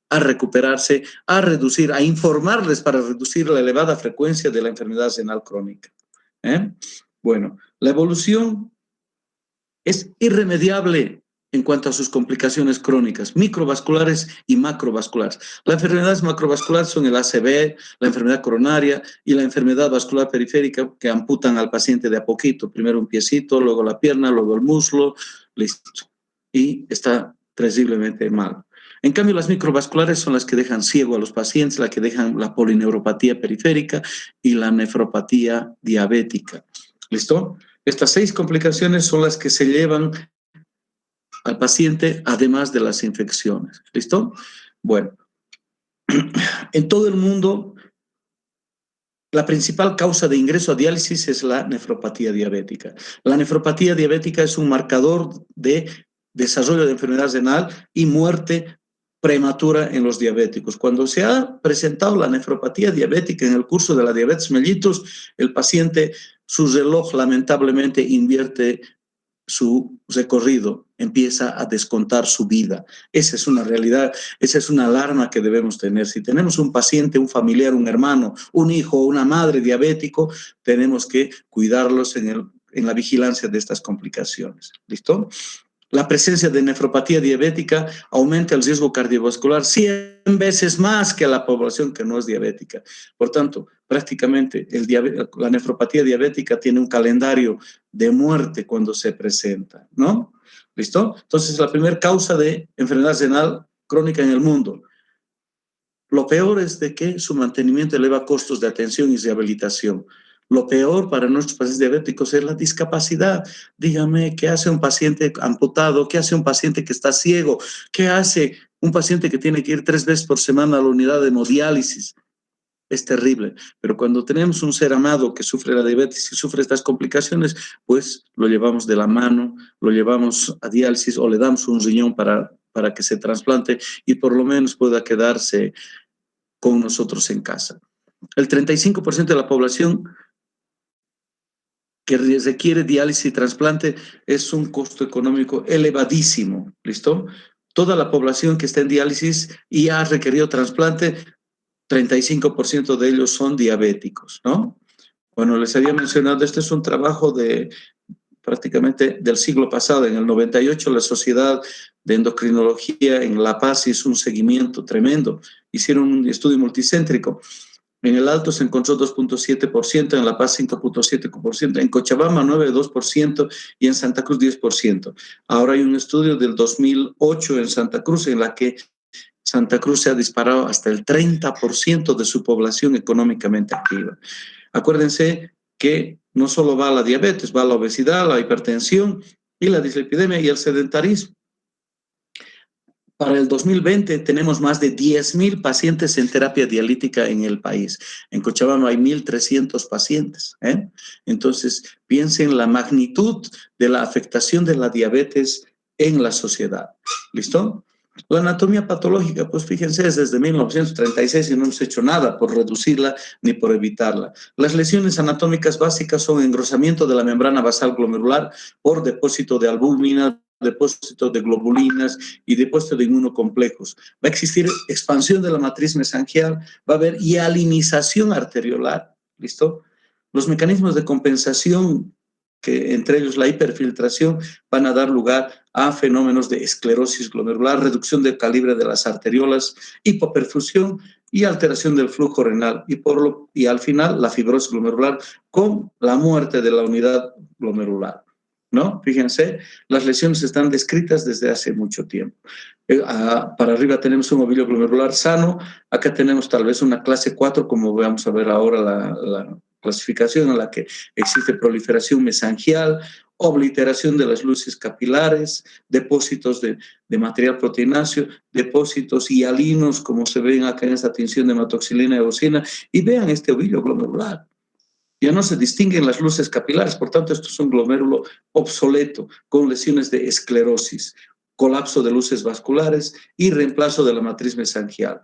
a recuperarse, a reducir, a informarles para reducir la elevada frecuencia de la enfermedad renal crónica. Bueno, la evolución Es irremediable en cuanto a sus complicaciones crónicas, microvasculares y macrovasculares. Las enfermedades macrovasculares son el ACV, la enfermedad coronaria y la enfermedad vascular periférica que amputan al paciente de a poquito, primero un piecito, luego la pierna, luego el muslo, listo. Y está terriblemente mal. En cambio, las microvasculares son las que dejan ciego a los pacientes, las que dejan la polineuropatía periférica y la nefropatía diabética. ¿Listo? Estas 6 complicaciones son las que se llevan al paciente, además de las infecciones. ¿Listo? Bueno, en todo el mundo, la principal causa de ingreso a diálisis es la nefropatía diabética. La nefropatía diabética es un marcador de desarrollo de enfermedad renal y muerte prematura en los diabéticos. Cuando se ha presentado la nefropatía diabética en el curso de la diabetes mellitus, el paciente, su reloj lamentablemente invierte su recorrido, empieza a descontar su vida. Esa es una realidad, esa es una alarma que debemos tener. Si tenemos un paciente, un familiar, un hermano, un hijo o una madre diabético, tenemos que cuidarlos en la vigilancia de estas complicaciones. ¿Listo? La presencia de nefropatía diabética aumenta el riesgo cardiovascular 100 veces más que a la población que no es diabética. Por tanto, prácticamente la nefropatía diabética tiene un calendario de muerte cuando se presenta, ¿no? ¿Listo? Entonces, la primera causa de enfermedad renal crónica en el mundo. Lo peor es de que su mantenimiento eleva costos de atención y rehabilitación. Lo peor para nuestros pacientes diabéticos es la discapacidad. Dígame, ¿qué hace un paciente amputado? ¿Qué hace un paciente que está ciego? ¿Qué hace un paciente que tiene que ir 3 veces por semana a la unidad de hemodiálisis? Es terrible, pero cuando tenemos un ser amado que sufre la diabetes y sufre estas complicaciones, pues lo llevamos de la mano, lo llevamos a diálisis o le damos un riñón para que se trasplante y por lo menos pueda quedarse con nosotros en casa. El 35% de la población que requiere diálisis y trasplante es un costo económico elevadísimo, ¿listo? Toda la población que está en diálisis y ha requerido trasplante, 35% de ellos son diabéticos, ¿no? Bueno, les había mencionado, este es un trabajo de prácticamente del siglo pasado. En el 98 la Sociedad de Endocrinología en La Paz hizo un seguimiento tremendo. Hicieron un estudio multicéntrico. En el Alto se encontró 2.7%, en La Paz 5.7%, en Cochabamba 9.2% y en Santa Cruz 10%. Ahora hay un estudio del 2008 en Santa Cruz en la que Santa Cruz se ha disparado hasta el 30% de su población económicamente activa. Acuérdense que no solo va la diabetes, va la obesidad, la hipertensión y la dislipidemia y el sedentarismo. Para el 2020 tenemos más de 10,000 pacientes en terapia dialítica en el país. En Cochabamba hay 1,300 pacientes. Entonces, piensen la magnitud de la afectación de la diabetes en la sociedad. ¿Listo? La anatomía patológica, pues fíjense, es desde 1936 y no hemos hecho nada por reducirla ni por evitarla. Las lesiones anatómicas básicas son engrosamiento de la membrana basal glomerular por depósito de albúmina, depósito de globulinas y depósito de inmunocomplejos. Va a existir expansión de la matriz mesangial, va a haber hialinización arteriolar, ¿listo? Los mecanismos de compensación, que entre ellos la hiperfiltración, van a dar lugar a fenómenos de esclerosis glomerular, reducción del calibre de las arteriolas, hipoperfusión y alteración del flujo renal. Y al final, la fibrosis glomerular con la muerte de la unidad glomerular, ¿no? Fíjense, las lesiones están descritas desde hace mucho tiempo. Para arriba tenemos un ovillo glomerular sano, acá tenemos tal vez una clase 4, como vamos a ver ahora la clasificación en la que existe proliferación mesangial, obliteración de las luces capilares, depósitos de material proteináceo, depósitos hialinos, como se ven acá en esta tinción de hematoxilina y eosina, y vean este ovillo glomerular. Ya no se distinguen las luces capilares, por tanto, esto es un glomérulo obsoleto, con lesiones de esclerosis, colapso de luces vasculares y reemplazo de la matriz mesangial.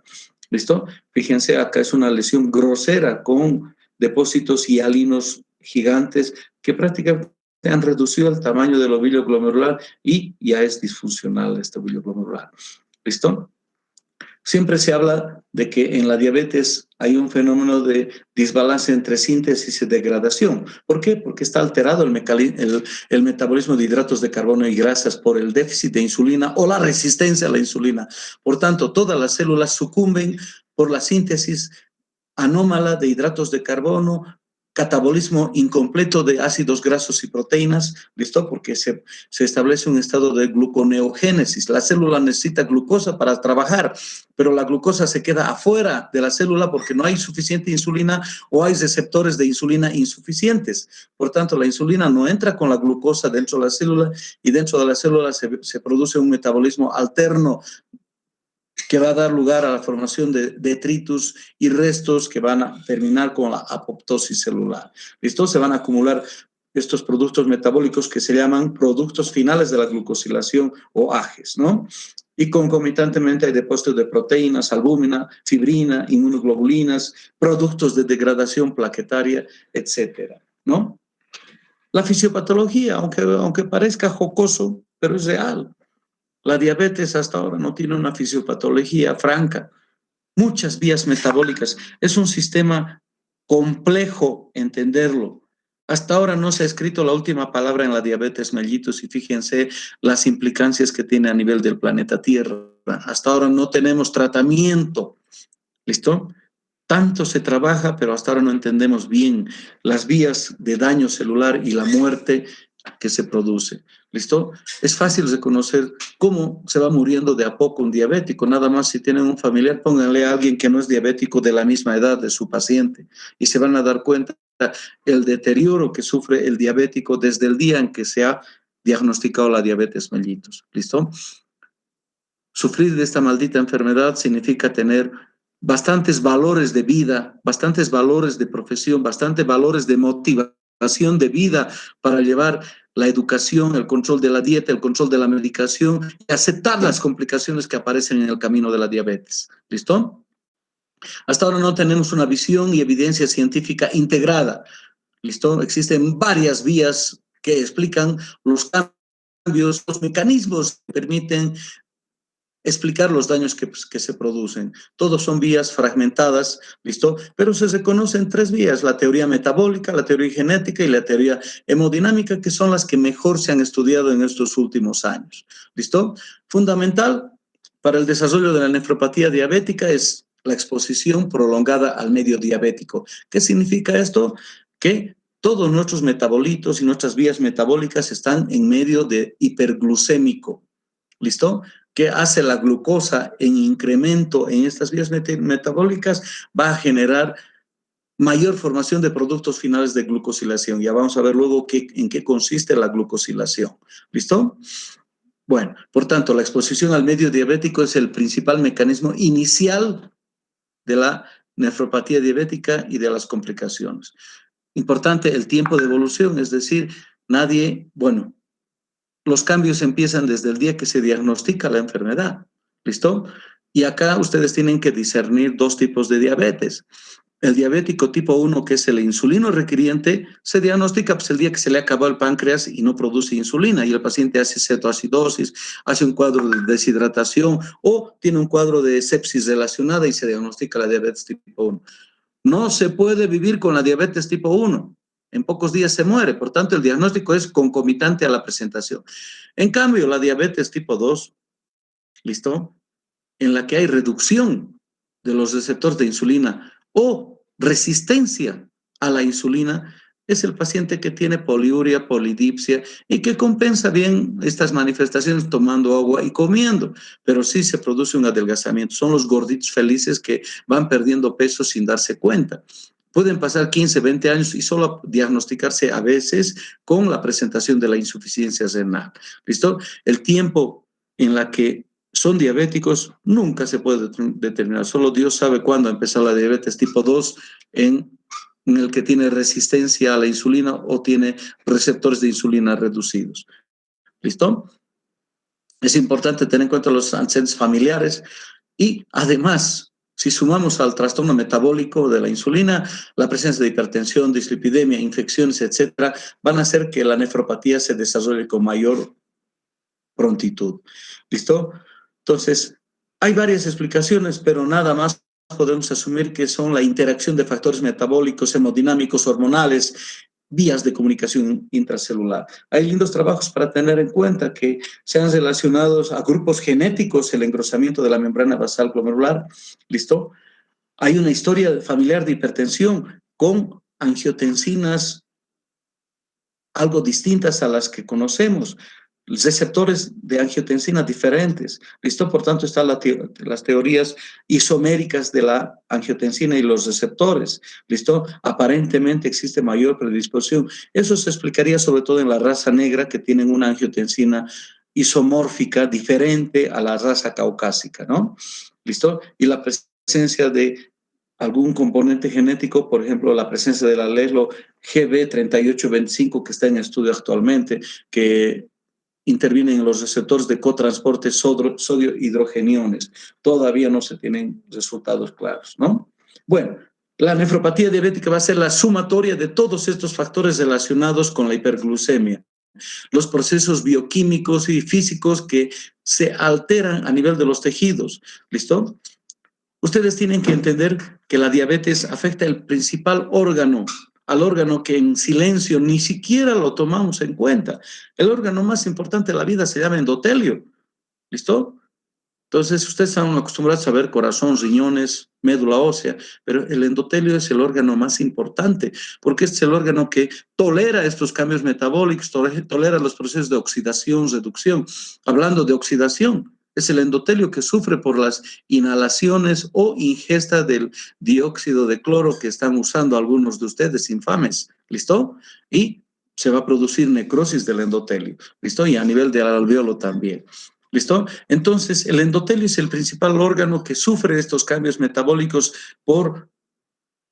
¿Listo? Fíjense, acá es una lesión grosera con depósitos hialinos gigantes que prácticamente han reducido el tamaño del ovillo glomerular y ya es disfuncional este ovillo glomerular. ¿Listo? Siempre se habla de que en la diabetes hay un fenómeno de desbalance entre síntesis y degradación. ¿Por qué? Porque está alterado el metabolismo de hidratos de carbono y grasas por el déficit de insulina o la resistencia a la insulina. Por tanto, todas las células sucumben por la síntesis anómala de hidratos de carbono, catabolismo incompleto de ácidos grasos y proteínas, ¿listo? Porque se establece un estado de gluconeogénesis. La célula necesita glucosa para trabajar, pero la glucosa se queda afuera de la célula porque no hay suficiente insulina o hay receptores de insulina insuficientes. Por tanto, la insulina no entra con la glucosa dentro de la célula y dentro de la célula se produce un metabolismo alterno que va a dar lugar a la formación de detritus y restos que van a terminar con la apoptosis celular. ¿Listo? Se van a acumular estos productos metabólicos que se llaman productos finales de la glucosilación o AGEs, ¿no? Y concomitantemente hay depósitos de proteínas, albúmina, fibrina, inmunoglobulinas, productos de degradación plaquetaria, etcétera, ¿no? La fisiopatología, aunque parezca jocoso, pero es real. La diabetes hasta ahora no tiene una fisiopatología franca, muchas vías metabólicas. Es un sistema complejo entenderlo. Hasta ahora no se ha escrito la última palabra en la diabetes mellitus y fíjense las implicancias que tiene a nivel del planeta Tierra. Hasta ahora no tenemos tratamiento. ¿Listo? Tanto se trabaja, pero hasta ahora no entendemos bien las vías de daño celular y la muerte que se produce. ¿Listo? Es fácil reconocer cómo se va muriendo de a poco un diabético. Nada más si tienen un familiar, pónganle a alguien que no es diabético de la misma edad de su paciente y se van a dar cuenta el deterioro que sufre el diabético desde el día en que se ha diagnosticado la diabetes mellitus. ¿Listo? Sufrir de esta maldita enfermedad significa tener bastantes valores de vida, bastantes valores de profesión, bastantes valores de motivación de vida para llevar la educación, el control de la dieta, el control de la medicación y aceptar las complicaciones que aparecen en el camino de la diabetes. ¿Listo? Hasta ahora no tenemos una visión y evidencia científica integrada. ¿Listo? Existen varias vías que explican los cambios, los mecanismos que permiten explicar los daños que se producen. Todos son vías fragmentadas, ¿listo? Pero se reconocen tres vías, la teoría metabólica, la teoría genética y la teoría hemodinámica, que son las que mejor se han estudiado en estos últimos años, ¿listo? Fundamental para el desarrollo de la nefropatía diabética es la exposición prolongada al medio diabético. ¿Qué significa esto? Que todos nuestros metabolitos y nuestras vías metabólicas están en medio de hiperglucémico, ¿listo? ¿Qué hace la glucosa en incremento en estas vías metabólicas? Va a generar mayor formación de productos finales de glucosilación. Ya vamos a ver luego en qué consiste la glucosilación. ¿Listo? Bueno, por tanto, la exposición al medio diabético es el principal mecanismo inicial de la nefropatía diabética y de las complicaciones. Importante el tiempo de evolución, es decir, los cambios empiezan desde el día que se diagnostica la enfermedad, ¿listo? Y acá ustedes tienen que discernir dos tipos de diabetes. El diabético tipo 1, que es el insulino requiriente, se diagnostica pues, el día que se le acabó el páncreas y no produce insulina y el paciente hace cetoacidosis, hace un cuadro de deshidratación o tiene un cuadro de sepsis relacionada y se diagnostica la diabetes tipo 1. No se puede vivir con la diabetes tipo 1. En pocos días se muere, por tanto el diagnóstico es concomitante a la presentación. En cambio, la diabetes tipo 2, ¿listo? En la que hay reducción de los receptores de insulina o resistencia a la insulina, es el paciente que tiene poliuria, polidipsia y que compensa bien estas manifestaciones tomando agua y comiendo, pero sí se produce un adelgazamiento. Son los gorditos felices que van perdiendo peso sin darse cuenta. Pueden pasar 15, 20 años y solo diagnosticarse a veces con la presentación de la insuficiencia renal. ¿Listo? El tiempo en la que son diabéticos nunca se puede determinar. Solo Dios sabe cuándo empezó la diabetes tipo 2 en el que tiene resistencia a la insulina o tiene receptores de insulina reducidos. ¿Listo? Es importante tener en cuenta los antecedentes familiares y además, si sumamos al trastorno metabólico de la insulina, la presencia de hipertensión, dislipidemia, infecciones, etcétera, van a hacer que la nefropatía se desarrolle con mayor prontitud. ¿Listo? Entonces, Hay varias explicaciones, pero nada más podemos asumir que son la interacción de factores metabólicos, hemodinámicos, hormonales, vías de comunicación intracelular. Hay lindos trabajos para tener en cuenta que se han relacionado a grupos genéticos el engrosamiento de la membrana basal glomerular, ¿listo? Hay una historia familiar de hipertensión con angiotensinas algo distintas a las que conocemos, receptores de angiotensina diferentes. ¿Listo? Por tanto, están las teorías isoméricas de la angiotensina y los receptores. ¿Listo? Aparentemente existe mayor predisposición. Eso se explicaría sobre todo en la raza negra, que tienen una angiotensina isomórfica diferente a la raza caucásica, ¿no? ¿Listo? Y la presencia de algún componente genético, por ejemplo, la presencia del alelo GB3825 que está en estudio actualmente, que intervienen en los receptores de cotransporte sodio-hidrogeniones. Todavía no se tienen resultados claros, ¿no? Bueno, la nefropatía diabética va a ser la sumatoria de todos estos factores relacionados con la hiperglucemia. Los procesos bioquímicos y físicos que se alteran a nivel de los tejidos, ¿listo? Ustedes tienen que entender que la diabetes afecta el principal órgano, al órgano que en silencio ni siquiera lo tomamos en cuenta. El órgano más importante de la vida se llama endotelio. ¿Listo? Entonces, ustedes están acostumbrados a ver corazón, riñones, médula ósea, pero el endotelio es el órgano más importante, porque es el órgano que tolera estos cambios metabólicos, tolera los procesos de oxidación, reducción. Hablando de oxidación, es el endotelio que sufre por las inhalaciones o ingesta del dióxido de cloro que están usando algunos de ustedes, infames. ¿Listo? Y se va a producir necrosis del endotelio. ¿Listo? Y a nivel del alveolo también. ¿Listo? Entonces, el endotelio es el principal órgano que sufre estos cambios metabólicos por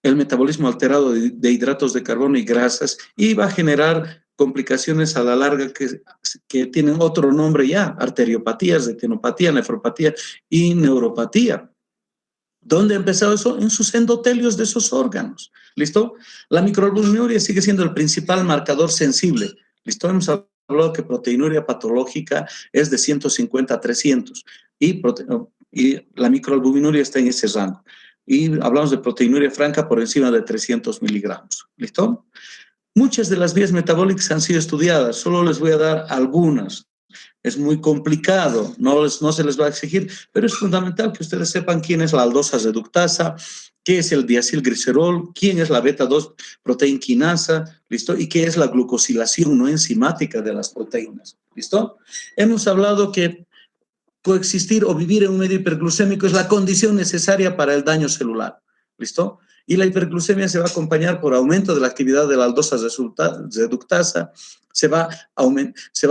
el metabolismo alterado de hidratos de carbono y grasas y va a generar complicaciones a la larga que tienen otro nombre ya, arteriopatías, retinopatía, nefropatía y neuropatía. ¿Dónde ha empezado eso? En sus endotelios de esos órganos. ¿Listo? La microalbuminuria sigue siendo el principal marcador sensible. ¿Listo? Hemos hablado que proteinuria patológica es de 150 a 300 y la microalbuminuria está en ese rango. Y hablamos de proteinuria franca por encima de 300 miligramos. ¿Listo? Muchas de las vías metabólicas han sido estudiadas, solo les voy a dar algunas. Es muy complicado, no se les va a exigir, pero es fundamental que ustedes sepan quién es la aldosa reductasa, qué es el diacilglicerol, quién es la beta-2 proteinquinasa, ¿listo? Y qué es la glucosilación no enzimática de las proteínas, ¿listo? Hemos hablado que coexistir o vivir en un medio hiperglucémico es la condición necesaria para el daño celular, ¿listo? Y la hiperglucemia se va a acompañar por aumento de la actividad de la aldosa reductasa, se va a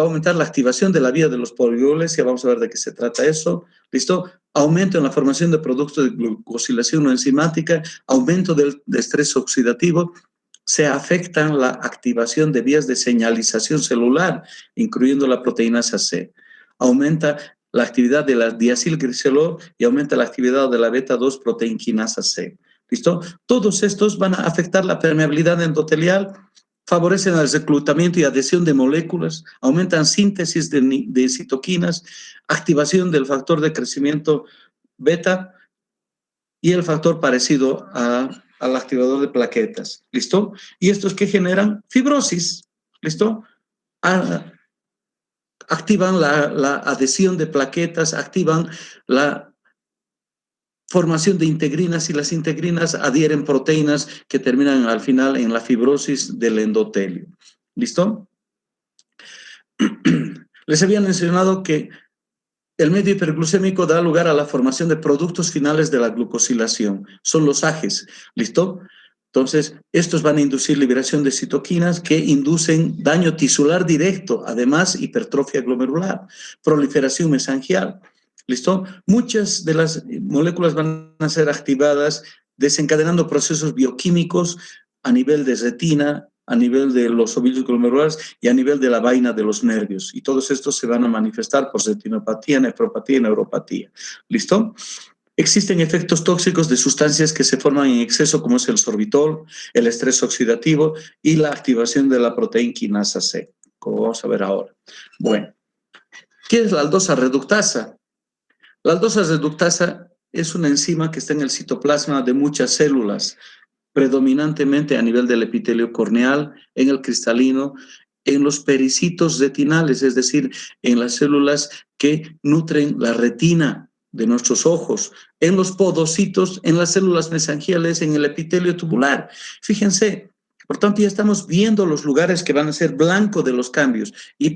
aumentar la activación de la vía de los polioles, ya vamos a ver de qué se trata eso, ¿listo? Aumento en la formación de productos de glucosilación no enzimática, aumento del estrés oxidativo, se afecta la activación de vías de señalización celular, incluyendo la proteinasa C. Aumenta la actividad de la diacilglicerol y aumenta la actividad de la beta-2 proteinquinasa C. ¿Listo? Todos estos van a afectar la permeabilidad endotelial, favorecen el reclutamiento y adhesión de moléculas, aumentan síntesis de citoquinas, activación del factor de crecimiento beta y el factor parecido al activador de plaquetas. ¿Listo? Y estos que generan fibrosis. ¿Listo? Activan la adhesión de plaquetas, activan la formación de integrinas y las integrinas adhieren proteínas que terminan al final en la fibrosis del endotelio. ¿Listo? Les había mencionado que el medio hiperglucémico da lugar a la formación de productos finales de la glucosilación. Son los AGEs. ¿Listo? Entonces, estos van a inducir liberación de citoquinas que inducen daño tisular directo, además hipertrofia glomerular, proliferación mesangial. ¿Listo? Muchas de las moléculas van a ser activadas desencadenando procesos bioquímicos a nivel de retina, a nivel de los ovillos glomerulares y a nivel de la vaina de los nervios. Y todos estos se van a manifestar por retinopatía, nefropatía y neuropatía. ¿Listo? Existen efectos tóxicos de sustancias que se forman en exceso, como es el sorbitol, el estrés oxidativo y la activación de la proteinquinasa C, como vamos a ver ahora. Bueno, ¿qué es la aldosa reductasa? La aldosas reductasa es una enzima que está en el citoplasma de muchas células, predominantemente a nivel del epitelio corneal, en el cristalino, en los pericitos retinales, es decir, en las células que nutren la retina de nuestros ojos, en los podocitos, en las células mesangiales, en el epitelio tubular. Fíjense, por tanto ya estamos viendo los lugares que van a ser blanco de los cambios y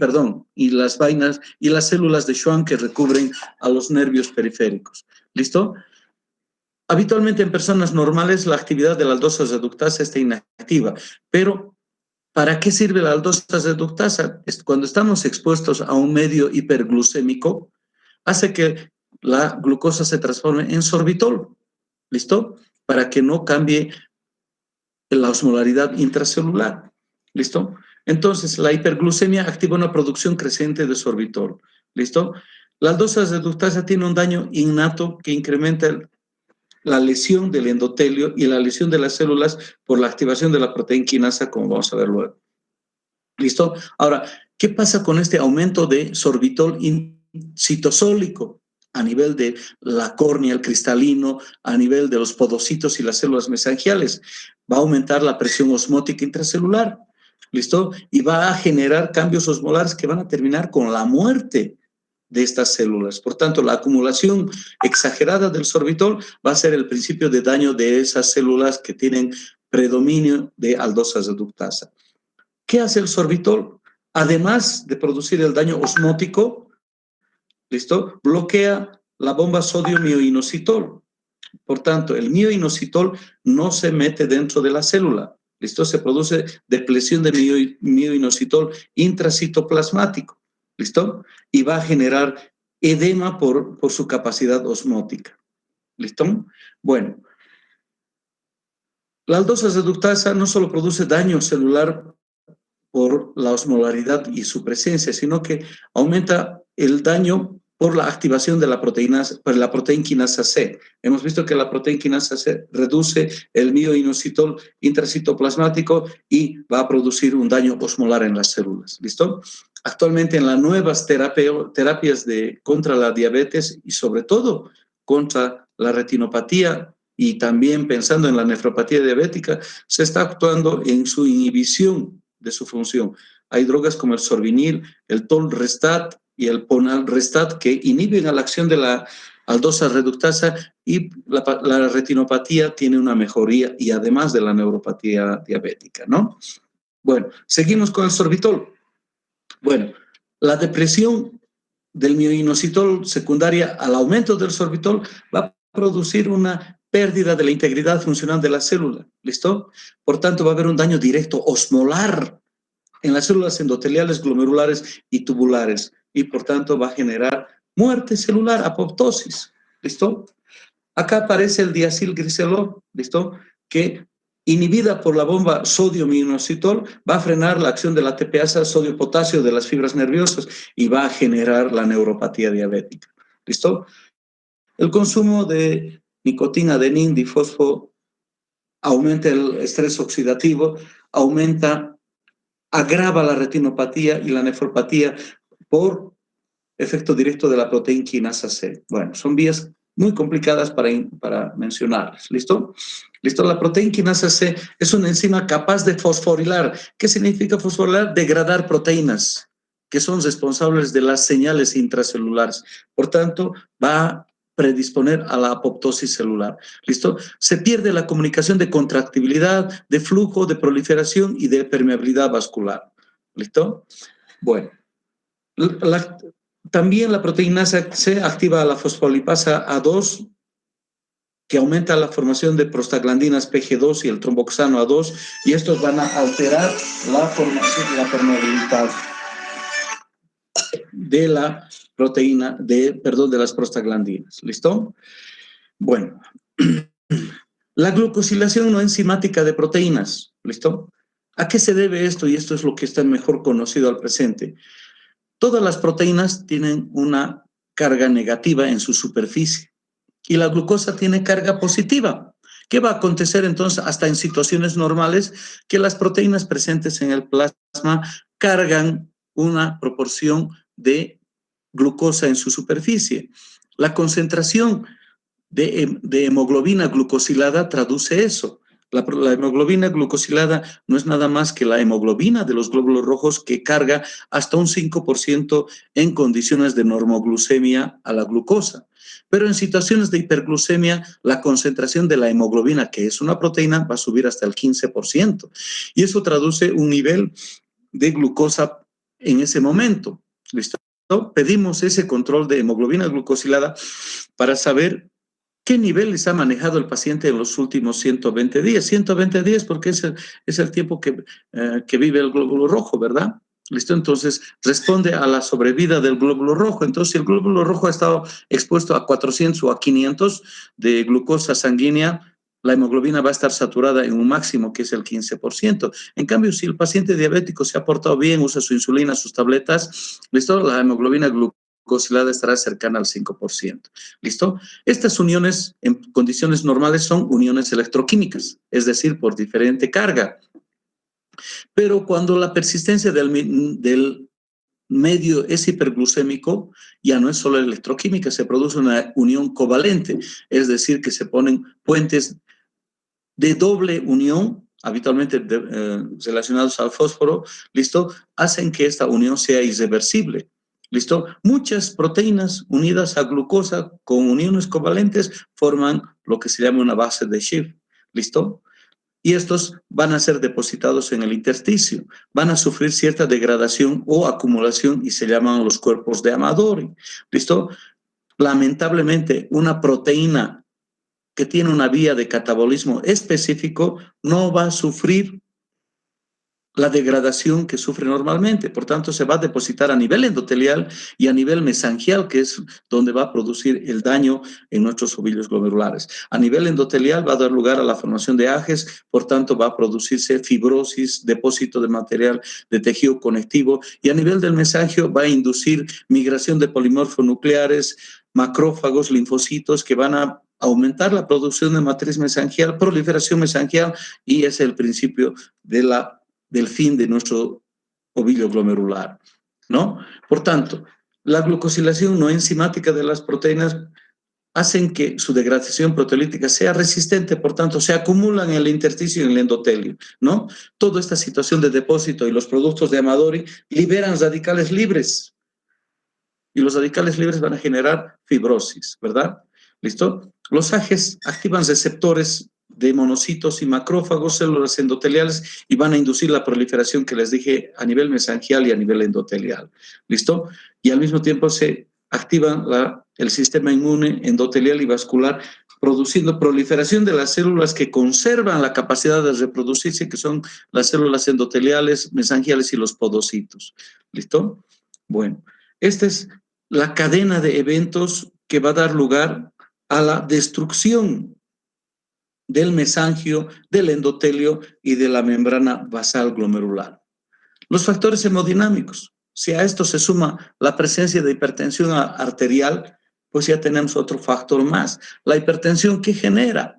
las vainas y las células de Schwann que recubren a los nervios periféricos. ¿Listo? Habitualmente en personas normales la actividad de la aldosa reductasa está inactiva, pero ¿para qué sirve la aldosa reductasa? Cuando estamos expuestos a un medio hiperglucémico, hace que la glucosa se transforme en sorbitol, ¿listo? Para que no cambie la osmolaridad intracelular, ¿listo? Entonces, la hiperglucemia activa una producción creciente de sorbitol, ¿listo? La aldosa reductasa tiene un daño innato que incrementa la lesión del endotelio y la lesión de las células por la activación de la proteína quinasa, como vamos a ver luego. ¿Listo? Ahora, ¿qué pasa con este aumento de sorbitol citosólico a nivel de la córnea, el cristalino, a nivel de los podocitos y las células mesangiales? Va a aumentar la presión osmótica intracelular, ¿listo? Y va a generar cambios osmolares que van a terminar con la muerte de estas células. Por tanto, la acumulación exagerada del sorbitol va a ser el principio de daño de esas células que tienen predominio de aldosa reductasa. ¿Qué hace el sorbitol? Además de producir el daño osmótico, ¿listo? Bloquea la bomba sodio-mioinositol. Por tanto, el mioinositol no se mete dentro de la célula, ¿listo? Se produce depresión de mioinositol intracitoplasmático, ¿listo? Y va a generar edema por su capacidad osmótica, ¿listo? Bueno, la aldosa reductasa no solo produce daño celular por la osmolaridad y su presencia, sino que aumenta el daño por la activación de la proteína quinasa C. Hemos visto que la proteína quinasa C reduce el mioinositol intracitoplasmático y va a producir un daño osmolar en las células. ¿Listo? Actualmente en las nuevas terapias contra la diabetes y sobre todo contra la retinopatía y también pensando en la nefropatía diabética, se está actuando en su inhibición de su función. Hay drogas como el sorbinil, el tolrestat y el ponalrestat que inhiben a la acción de la aldosa reductasa y la retinopatía tiene una mejoría y además de la neuropatía diabética, ¿no? Bueno, seguimos con el sorbitol. Bueno, la depresión del mioinositol secundaria al aumento del sorbitol va a producir una pérdida de la integridad funcional de la célula, ¿listo? Por tanto, va a haber un daño directo osmolar en las células endoteliales, glomerulares y tubulares, y por tanto va a generar muerte celular, apoptosis, ¿listo? Acá aparece el diacilglicerol, ¿listo? Que inhibida por la bomba sodio-mioinositol va a frenar la acción de la ATPasa sodio-potasio de las fibras nerviosas y va a generar la neuropatía diabética, ¿listo? El consumo de nicotina, adenín, difosfo aumenta el estrés oxidativo, agrava la retinopatía y la nefropatía por efecto directo de la proteína quinasa C. Bueno, son vías muy complicadas para mencionarlas. ¿Listo? ¿Listo? La proteína quinasa C es una enzima capaz de fosforilar. ¿Qué significa fosforilar? Degradar proteínas que son responsables de las señales intracelulares. Por tanto, va a predisponer a la apoptosis celular. ¿Listo? Se pierde la comunicación de contractibilidad, de flujo, de proliferación y de permeabilidad vascular. ¿Listo? Bueno, también la proteína C activa la fosfolipasa A2, que aumenta la formación de prostaglandinas PG2 y el tromboxano A2, y estos van a alterar la formación de la permeabilidad de la proteína, de las prostaglandinas. ¿Listo? Bueno, la glucosilación no enzimática de proteínas. ¿Listo? ¿A qué se debe esto? Y esto es lo que está mejor conocido al presente. Todas las proteínas tienen una carga negativa en su superficie y la glucosa tiene carga positiva. ¿Qué va a acontecer entonces hasta en situaciones normales? Que las proteínas presentes en el plasma cargan una proporción de glucosa en su superficie. La concentración de hemoglobina glucosilada traduce eso. La hemoglobina glucosilada no es nada más que la hemoglobina de los glóbulos rojos que carga hasta un 5% en condiciones de normoglucemia a la glucosa. Pero en situaciones de hiperglucemia, la concentración de la hemoglobina, que es una proteína, va a subir hasta el 15%. Y eso traduce un nivel de glucosa en ese momento. ¿Listo? Pedimos ese control de hemoglobina glucosilada para saber ¿qué niveles ha manejado el paciente en los últimos 120 días? 120 días porque es el tiempo que vive el glóbulo rojo, ¿verdad? ¿Listo? Entonces, responde a la sobrevida del glóbulo rojo. Entonces, si el glóbulo rojo ha estado expuesto a 400 o a 500 de glucosa sanguínea, la hemoglobina va a estar saturada en un máximo que es el 15%. En cambio, si el paciente diabético se ha portado bien, usa su insulina, sus tabletas, ¿listo? La hemoglobina glucosilada estará cercana al 5%. ¿Listo? Estas uniones en condiciones normales son uniones electroquímicas, es decir, por diferente carga. Pero cuando la persistencia del medio es hiperglucémico, ya no es solo electroquímica, se produce una unión covalente, es decir, que se ponen puentes de doble unión, habitualmente relacionados al fósforo, ¿listo? Hacen que esta unión sea irreversible. ¿Listo? Muchas proteínas unidas a glucosa con uniones covalentes forman lo que se llama una base de Schiff. ¿Listo? Y estos van a ser depositados en el intersticio, van a sufrir cierta degradación o acumulación y se llaman los cuerpos de Amadori. ¿Listo? Lamentablemente, una proteína que tiene una vía de catabolismo específico no va a sufrir la degradación que sufre normalmente. Por tanto, se va a depositar a nivel endotelial y a nivel mesangial, que es donde va a producir el daño en nuestros ovillos glomerulares. A nivel endotelial va a dar lugar a la formación de ajes, por tanto, va a producirse fibrosis, depósito de material de tejido conectivo, y a nivel del mesangio va a inducir migración de polimorfonucleares, macrófagos, linfocitos, que van a aumentar la producción de matriz mesangial, proliferación mesangial, y es el principio del fin de nuestro ovillo glomerular, ¿no? Por tanto, la glucosilación no enzimática de las proteínas hacen que su degradación proteolítica sea resistente, por tanto, se acumulan en el intersticio y en el endotelio, ¿no? Toda esta situación de depósito y los productos de Amadori liberan radicales libres, y los radicales libres van a generar fibrosis, ¿verdad? ¿Listo? Los ajes activan receptores de monocitos y macrófagos, células endoteliales, y van a inducir la proliferación que les dije a nivel mesangial y a nivel endotelial. ¿Listo? Y al mismo tiempo se activa el sistema inmune endotelial y vascular, produciendo proliferación de las células que conservan la capacidad de reproducirse, que son las células endoteliales, mesangiales y los podocitos. ¿Listo? Bueno, esta es la cadena de eventos que va a dar lugar a la destrucción del mesangio, del endotelio y de la membrana basal glomerular. Los factores hemodinámicos. Si a esto se suma la presencia de hipertensión arterial, pues ya tenemos otro factor más. La hipertensión, ¿qué genera?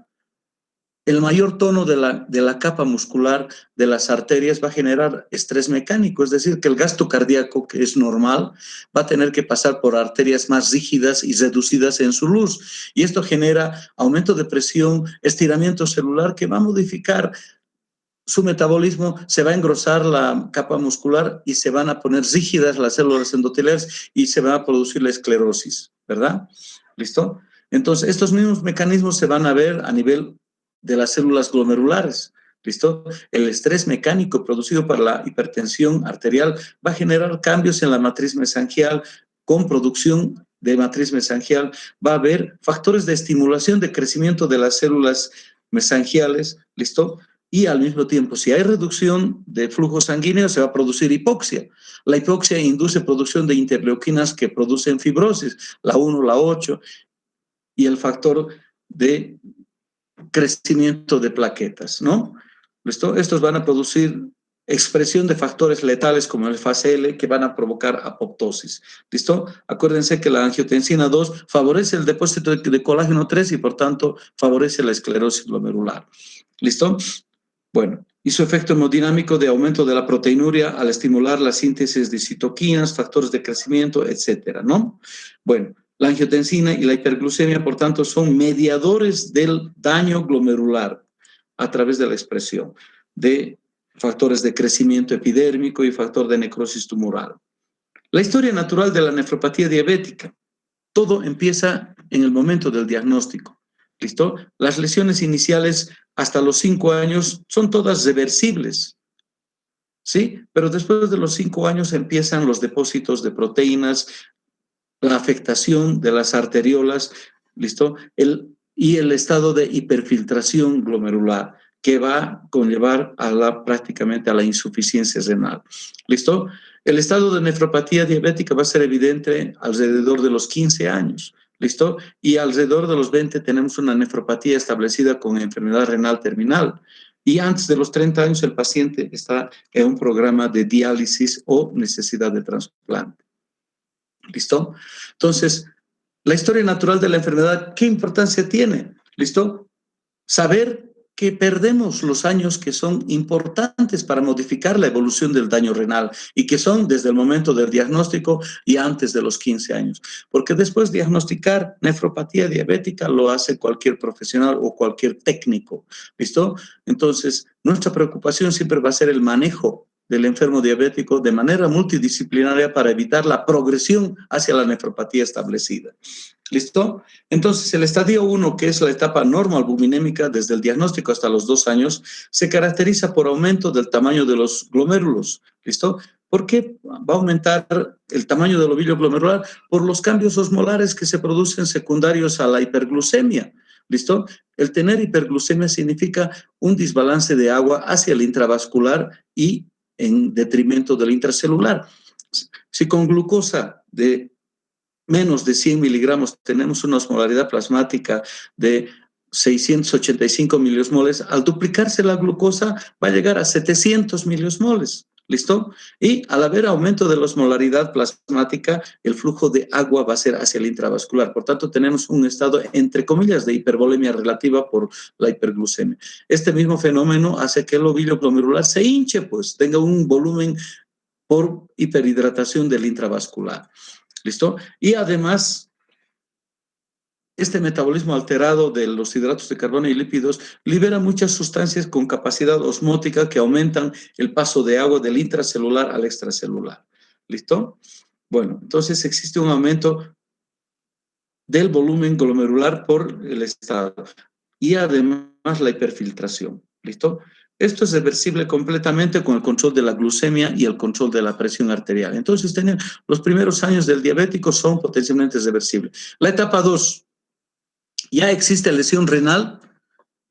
El mayor tono de la capa muscular de las arterias va a generar estrés mecánico, es decir, que el gasto cardíaco, que es normal, va a tener que pasar por arterias más rígidas y reducidas en su luz. Y esto genera aumento de presión, estiramiento celular que va a modificar su metabolismo, se va a engrosar la capa muscular y se van a poner rígidas las células endoteliales y se va a producir la esclerosis, ¿verdad? ¿Listo? Entonces, estos mismos mecanismos se van a ver a nivel de las células glomerulares. ¿Listo? El estrés mecánico producido por la hipertensión arterial va a generar cambios en la matriz mesangial con producción de matriz mesangial. Va a haber factores de estimulación de crecimiento de las células mesangiales. ¿Listo? Y al mismo tiempo, si hay reducción de flujo sanguíneo, se va a producir hipoxia. La hipoxia induce producción de interleuquinas que producen fibrosis, la 1, la 8, y el factor de crecimiento de plaquetas, ¿no? ¿Listo? Estos van a producir expresión de factores letales como el FACL que van a provocar apoptosis. ¿Listo? Acuérdense que la angiotensina 2 favorece el depósito de colágeno 3 y por tanto favorece la esclerosis glomerular. ¿Listo? Bueno, y su efecto hemodinámico de aumento de la proteinuria al estimular la síntesis de citoquinas, factores de crecimiento, etcétera, ¿no? Bueno, La angiotensina y la hiperglucemia, por tanto, son mediadores del daño glomerular a través de la expresión de factores de crecimiento epidérmico y factor de necrosis tumoral. La historia natural de la nefropatía diabética. Todo empieza en el momento del diagnóstico. ¿Listo? Las lesiones iniciales hasta los 5 años son todas reversibles. ¿Sí? Pero después de los 5 años empiezan los depósitos de proteínas, la afectación de las arteriolas, ¿listo? Y el estado de hiperfiltración glomerular que va a conllevar prácticamente a la insuficiencia renal. ¿Listo? El estado de nefropatía diabética va a ser evidente alrededor de los 15 años. ¿Listo? Y alrededor de los 20 tenemos una nefropatía establecida con enfermedad renal terminal. Y antes de los 30 años el paciente está en un programa de diálisis o necesidad de trasplante. ¿Listo? Entonces, la historia natural de la enfermedad, ¿qué importancia tiene? ¿Listo? Saber que perdemos los años que son importantes para modificar la evolución del daño renal y que son desde el momento del diagnóstico y antes de los 15 años. Porque después diagnosticar nefropatía diabética lo hace cualquier profesional o cualquier técnico. ¿Listo? Entonces, nuestra preocupación siempre va a ser el manejo del enfermo diabético de manera multidisciplinaria para evitar la progresión hacia la nefropatía establecida. ¿Listo? Entonces, el estadio 1, que es la etapa normoalbuminémica desde el diagnóstico hasta los 2 años, se caracteriza por aumento del tamaño de los glomérulos. ¿Listo? ¿Por qué va a aumentar el tamaño del ovillo glomerular? Por los cambios osmolares que se producen secundarios a la hiperglucemia. ¿Listo? El tener hiperglucemia significa un desbalance de agua hacia el intravascular y en detrimento del intracelular. Si con glucosa de menos de 100 miligramos tenemos una osmolaridad plasmática de 685 miliosmoles, al duplicarse la glucosa va a llegar a 700 miliosmoles. ¿Listo? Y al haber aumento de la osmolaridad plasmática, el flujo de agua va a ser hacia el intravascular. Por tanto, tenemos un estado, entre comillas, de hipervolemia relativa por la hiperglucemia. Este mismo fenómeno hace que el ovillo glomerular se hinche, pues tenga un volumen por hiperhidratación del intravascular. ¿Listo? Y además, este metabolismo alterado de los hidratos de carbono y lípidos libera muchas sustancias con capacidad osmótica que aumentan el paso de agua del intracelular al extracelular. ¿Listo? Bueno, entonces existe un aumento del volumen glomerular por el estado y además la hiperfiltración. ¿Listo? Esto es reversible completamente con el control de la glucemia y el control de la presión arterial. Entonces, los primeros años del diabético son potencialmente reversibles. La etapa 2, ya existe lesión renal,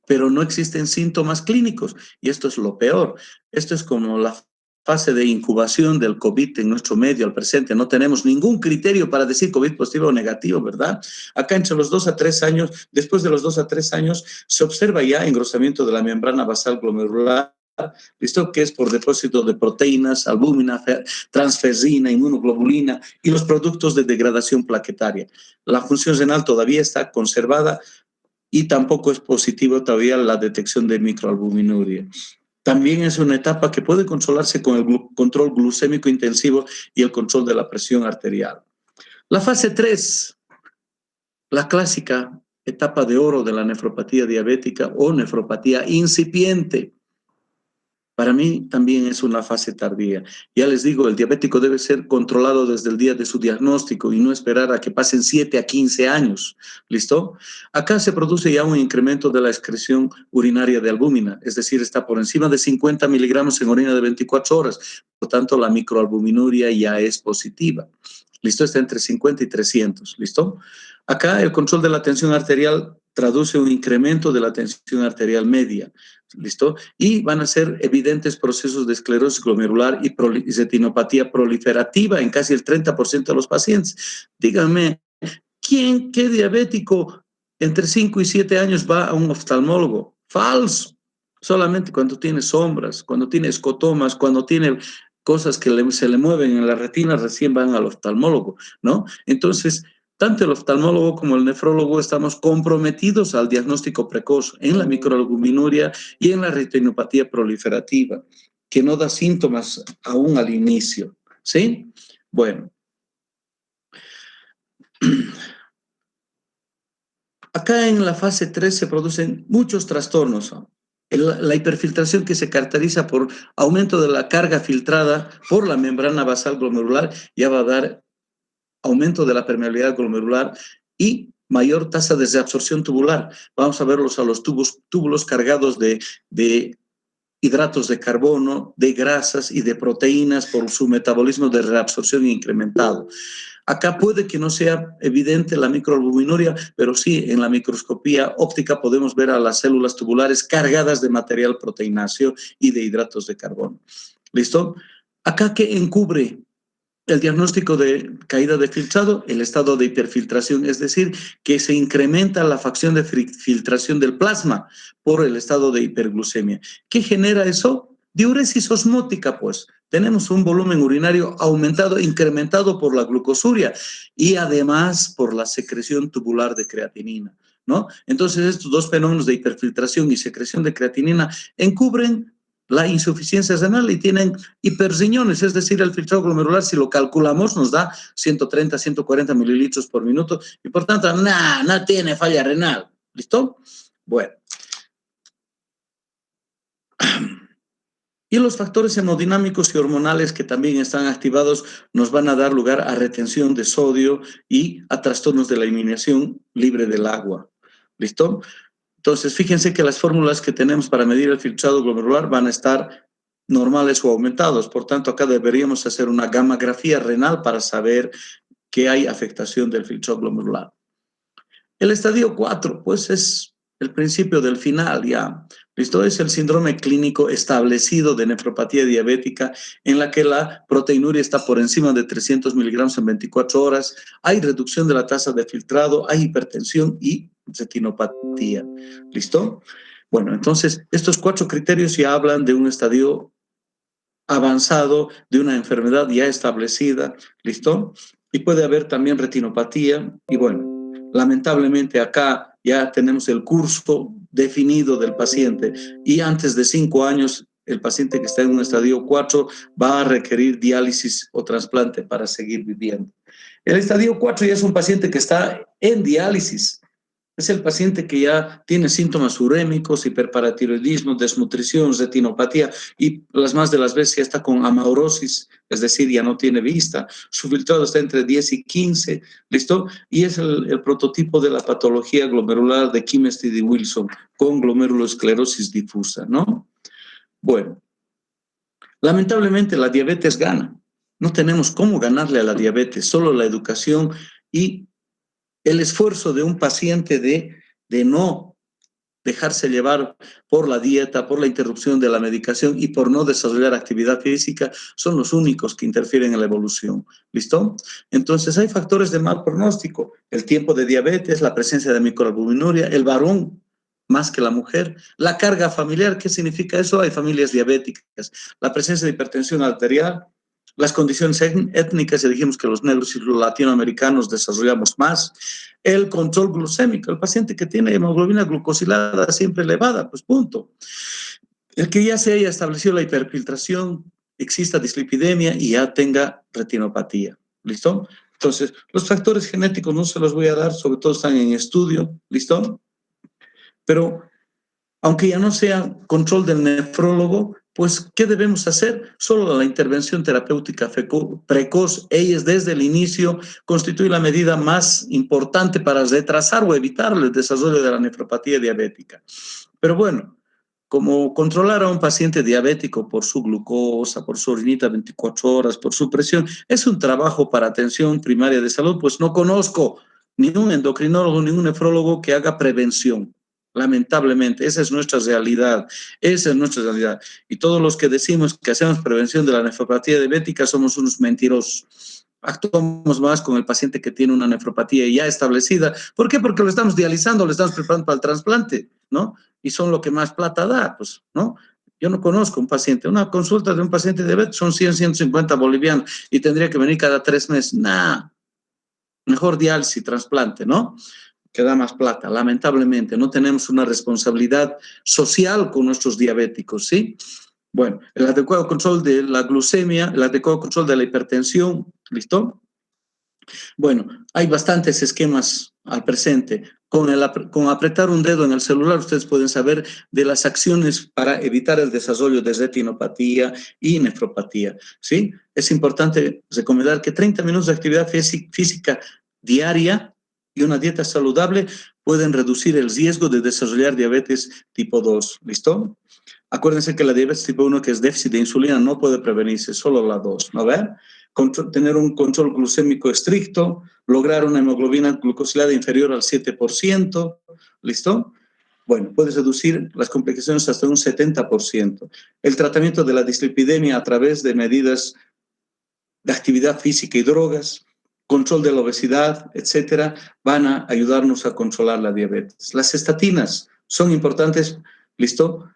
pero no existen síntomas clínicos. Y esto es lo peor. Esto es como la fase de incubación del COVID en nuestro medio al presente. No tenemos ningún criterio para decir COVID positivo o negativo, ¿verdad? Acá entre los 2 a 3 años, después de los 2 a 3 años, se observa ya engrosamiento de la membrana basal glomerular, ¿listo? Que es por depósito de proteínas, albúmina, transferrina, inmunoglobulina y los productos de degradación plaquetaria. La función renal todavía está conservada y tampoco es positivo todavía la detección de microalbuminuria. También es una etapa que puede controlarse con el control glucémico intensivo y el control de la presión arterial. La fase 3, la clásica etapa de oro de la nefropatía diabética o nefropatía incipiente. Para mí también es una fase tardía. Ya les digo, el diabético debe ser controlado desde el día de su diagnóstico y no esperar a que pasen 7 a 15 años. ¿Listo? Acá se produce ya un incremento de la excreción urinaria de albúmina, es decir, está por encima de 50 miligramos en orina de 24 horas. Por tanto, la microalbuminuria ya es positiva. ¿Listo? Está entre 50 y 300. ¿Listo? Acá el control de la tensión arterial traduce un incremento de la tensión arterial media. ¿Listo? Y van a ser evidentes procesos de esclerosis glomerular y retinopatía proliferativa en casi el 30% de los pacientes. Díganme, ¿qué diabético entre 5 y 7 años va a un oftalmólogo? Falso. Solamente cuando tiene sombras, cuando tiene escotomas, cuando tiene cosas que se le mueven en la retina, recién van al oftalmólogo, ¿no? Entonces, tanto el oftalmólogo como el nefrólogo estamos comprometidos al diagnóstico precoz en la microalbuminuria y en la retinopatía proliferativa, que no da síntomas aún al inicio, ¿sí? Bueno. Acá en la fase 3 se producen muchos trastornos. La hiperfiltración, que se caracteriza por aumento de la carga filtrada por la membrana basal glomerular, ya va a dar aumento de la permeabilidad glomerular y mayor tasa de reabsorción tubular. Vamos a verlos a los túbulos cargados de hidratos de carbono, de grasas y de proteínas por su metabolismo de reabsorción incrementado. Acá puede que no sea evidente la microalbuminuria, pero sí en la microscopía óptica podemos ver a las células tubulares cargadas de material proteináceo y de hidratos de carbono. ¿Listo? Acá, ¿qué encubre el diagnóstico de caída de filtrado? El estado de hiperfiltración, es decir, que se incrementa la facción de filtración del plasma por el estado de hiperglucemia. ¿Qué genera eso? Diuresis osmótica, pues. Tenemos un volumen urinario aumentado, incrementado por la glucosuria y además por la secreción tubular de creatinina, ¿no? Entonces, estos dos fenómenos de hiperfiltración y secreción de creatinina encubren la insuficiencia renal y tienen hiperriñones, es decir, el filtrado glomerular, si lo calculamos, nos da 130, 140 mililitros por minuto y por tanto, no tiene falla renal. ¿Listo? Bueno. Y los factores hemodinámicos y hormonales que también están activados nos van a dar lugar a retención de sodio y a trastornos de la eliminación libre del agua. ¿Listo? Entonces, fíjense que las fórmulas que tenemos para medir el filtrado glomerular van a estar normales o aumentados. Por tanto, acá deberíamos hacer una gammagrafía renal para saber que hay afectación del filtrado glomerular. El estadio 4, pues es el principio del final ya. ¿Listo? Es el síndrome clínico establecido de nefropatía diabética en la que la proteinuria está por encima de 300 miligramos en 24 horas, hay reducción de la tasa de filtrado, hay hipertensión y retinopatía. ¿Listo? Bueno, entonces estos 4 criterios ya hablan de un estadio avanzado, de una enfermedad ya establecida. ¿Listo? Y puede haber también retinopatía y bueno, lamentablemente acá ya tenemos el curso definido del paciente y antes de 5 años el paciente que está en un estadio 4 va a requerir diálisis o trasplante para seguir viviendo. El estadio 4 ya es un paciente que está en diálisis. Es el paciente que ya tiene síntomas urémicos, hiperparatiroidismo, desnutrición, retinopatía y las más de las veces ya está con amaurosis, es decir, ya no tiene vista. Su filtrado está entre 10 y 15, ¿listo? Y es el prototipo de la patología glomerular de Kimmerer y Wilson con glomerulosclerosis difusa, ¿no? Bueno, lamentablemente la diabetes gana. No tenemos cómo ganarle a la diabetes, solo la educación y el esfuerzo de un paciente de no dejarse llevar por la dieta, por la interrupción de la medicación y por no desarrollar actividad física son los únicos que interfieren en la evolución. ¿Listo? Entonces hay factores de mal pronóstico, el tiempo de diabetes, la presencia de microalbuminuria, el varón más que la mujer, la carga familiar. ¿Qué significa eso? Hay familias diabéticas, la presencia de hipertensión arterial, las condiciones étnicas, y dijimos que los negros y los latinoamericanos desarrollamos más, el control glucémico, el paciente que tiene hemoglobina glucosilada siempre elevada, pues punto. El que ya se haya establecido la hiperfiltración, exista dislipidemia y ya tenga retinopatía, ¿listo? Entonces, los factores genéticos no se los voy a dar, sobre todo están en estudio, ¿listo? Pero aunque ya no sea control del nefrólogo, pues, ¿qué debemos hacer? Solo la intervención terapéutica precoz, ella desde el inicio constituye la medida más importante para retrasar o evitar el desarrollo de la nefropatía diabética. Pero bueno, como controlar a un paciente diabético por su glucosa, por su orinita 24 horas, por su presión, es un trabajo para atención primaria de salud, pues no conozco ni un endocrinólogo ni un nefrólogo que haga prevención. Lamentablemente, esa es nuestra realidad, esa es nuestra realidad. Y todos los que decimos que hacemos prevención de la nefropatía diabética somos unos mentirosos. Actuamos más con el paciente que tiene una nefropatía ya establecida. ¿Por qué? Porque lo estamos dializando, lo estamos preparando para el trasplante, ¿no? Y son lo que más plata da, pues, ¿no? Yo no conozco un paciente, una consulta de un paciente de diabetes son 100, 150 bolivianos y tendría que venir cada 3 meses. Nah, mejor diálisis, trasplante, ¿no? Que da más plata. Lamentablemente, no tenemos una responsabilidad social con nuestros diabéticos, ¿sí? Bueno, el adecuado control de la glucemia, el adecuado control de la hipertensión, ¿listo? Bueno, hay bastantes esquemas al presente. Con apretar un dedo en el celular, ustedes pueden saber de las acciones para evitar el desarrollo de retinopatía y nefropatía, ¿sí? Es importante recomendar que 30 minutos de actividad física diaria y una dieta saludable pueden reducir el riesgo de desarrollar diabetes tipo 2, ¿listo? Acuérdense que la diabetes tipo 1, que es déficit de insulina, no puede prevenirse, solo la 2, ¿no ven? Tener un control glucémico estricto, lograr una hemoglobina glucosilada inferior al 7%, ¿listo? Bueno, puede reducir las complicaciones hasta un 70%. El tratamiento de la dislipidemia a través de medidas de actividad física y drogas, control de la obesidad, etcétera, van a ayudarnos a controlar la diabetes. Las estatinas son importantes, ¿listo?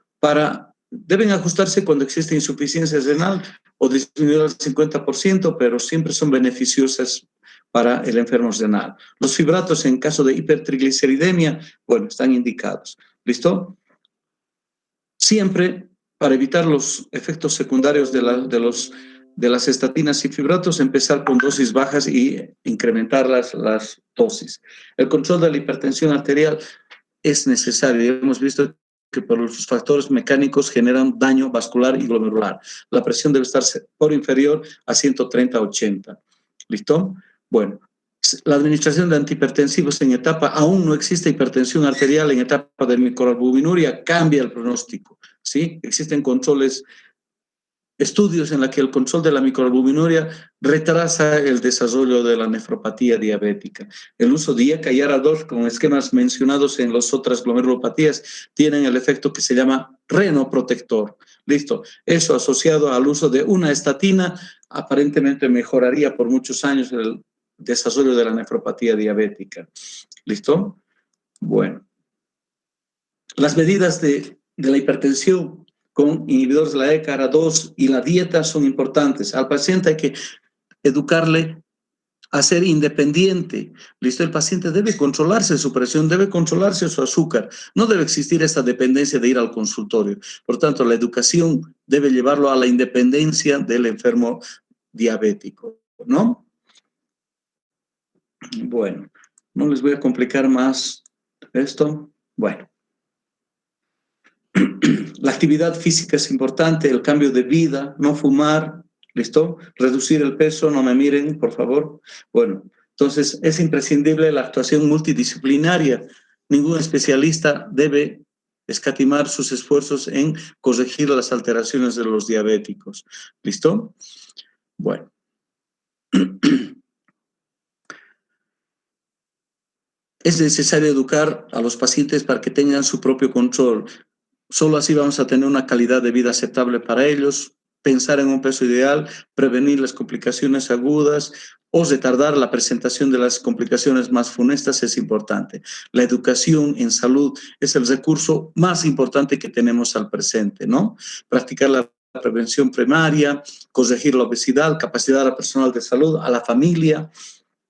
Deben ajustarse cuando existe insuficiencia renal o disminuir al 50%, pero siempre son beneficiosas para el enfermo renal. Los fibratos en caso de hipertrigliceridemia, bueno, están indicados, ¿listo? Siempre para evitar los efectos secundarios de las estatinas y fibratos, empezar con dosis bajas y incrementar las dosis. El control de la hipertensión arterial es necesario. Hemos visto que por los factores mecánicos generan daño vascular y glomerular. La presión debe estar por inferior a 130/80. ¿Listo? Bueno, la administración de antihipertensivos en etapa, aún no existe hipertensión arterial en etapa de microalbuminuria, cambia el pronóstico, ¿sí? Existen estudios en los que el control de la microalbuminuria retrasa el desarrollo de la nefropatía diabética. El uso de IECA y ARA2 con esquemas mencionados en las otras glomerulopatías tienen el efecto que se llama renoprotector. Listo. Eso asociado al uso de una estatina aparentemente mejoraría por muchos años el desarrollo de la nefropatía diabética. ¿Listo? Bueno. Las medidas de la hipertensión con inhibidores de la ECA, ARA2 y la dieta son importantes. Al paciente hay que educarle a ser independiente. ¿Listo? El paciente debe controlarse su presión, debe controlarse su azúcar. No debe existir esta dependencia de ir al consultorio. Por tanto, la educación debe llevarlo a la independencia del enfermo diabético, ¿no? Bueno, no les voy a complicar más esto. Bueno. La actividad física es importante, el cambio de vida, no fumar, ¿listo? Reducir el peso, no me miren, por favor. Bueno, entonces es imprescindible la actuación multidisciplinaria. Ningún especialista debe escatimar sus esfuerzos en corregir las alteraciones de los diabéticos. ¿Listo? Bueno. Es necesario educar a los pacientes para que tengan su propio control. Solo así vamos a tener una calidad de vida aceptable para ellos, pensar en un peso ideal, prevenir las complicaciones agudas o retardar la presentación de las complicaciones más funestas es importante. La educación en salud es el recurso más importante que tenemos al presente, ¿no? Practicar la prevención primaria, corregir la obesidad, capacitar al personal de salud, a la familia.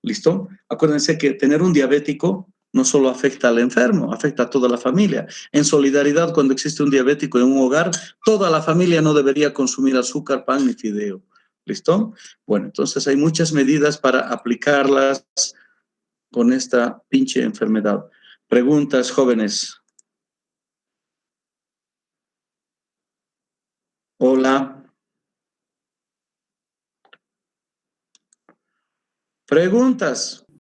¿Listo? Acuérdense que tener un diabético no solo afecta al enfermo, afecta a toda la familia. En solidaridad, cuando existe un diabético en un hogar, toda la familia no debería consumir azúcar, pan ni fideo. ¿Listo? Bueno, entonces hay muchas medidas para aplicarlas con esta pinche enfermedad. Preguntas, jóvenes. Hola. Preguntas.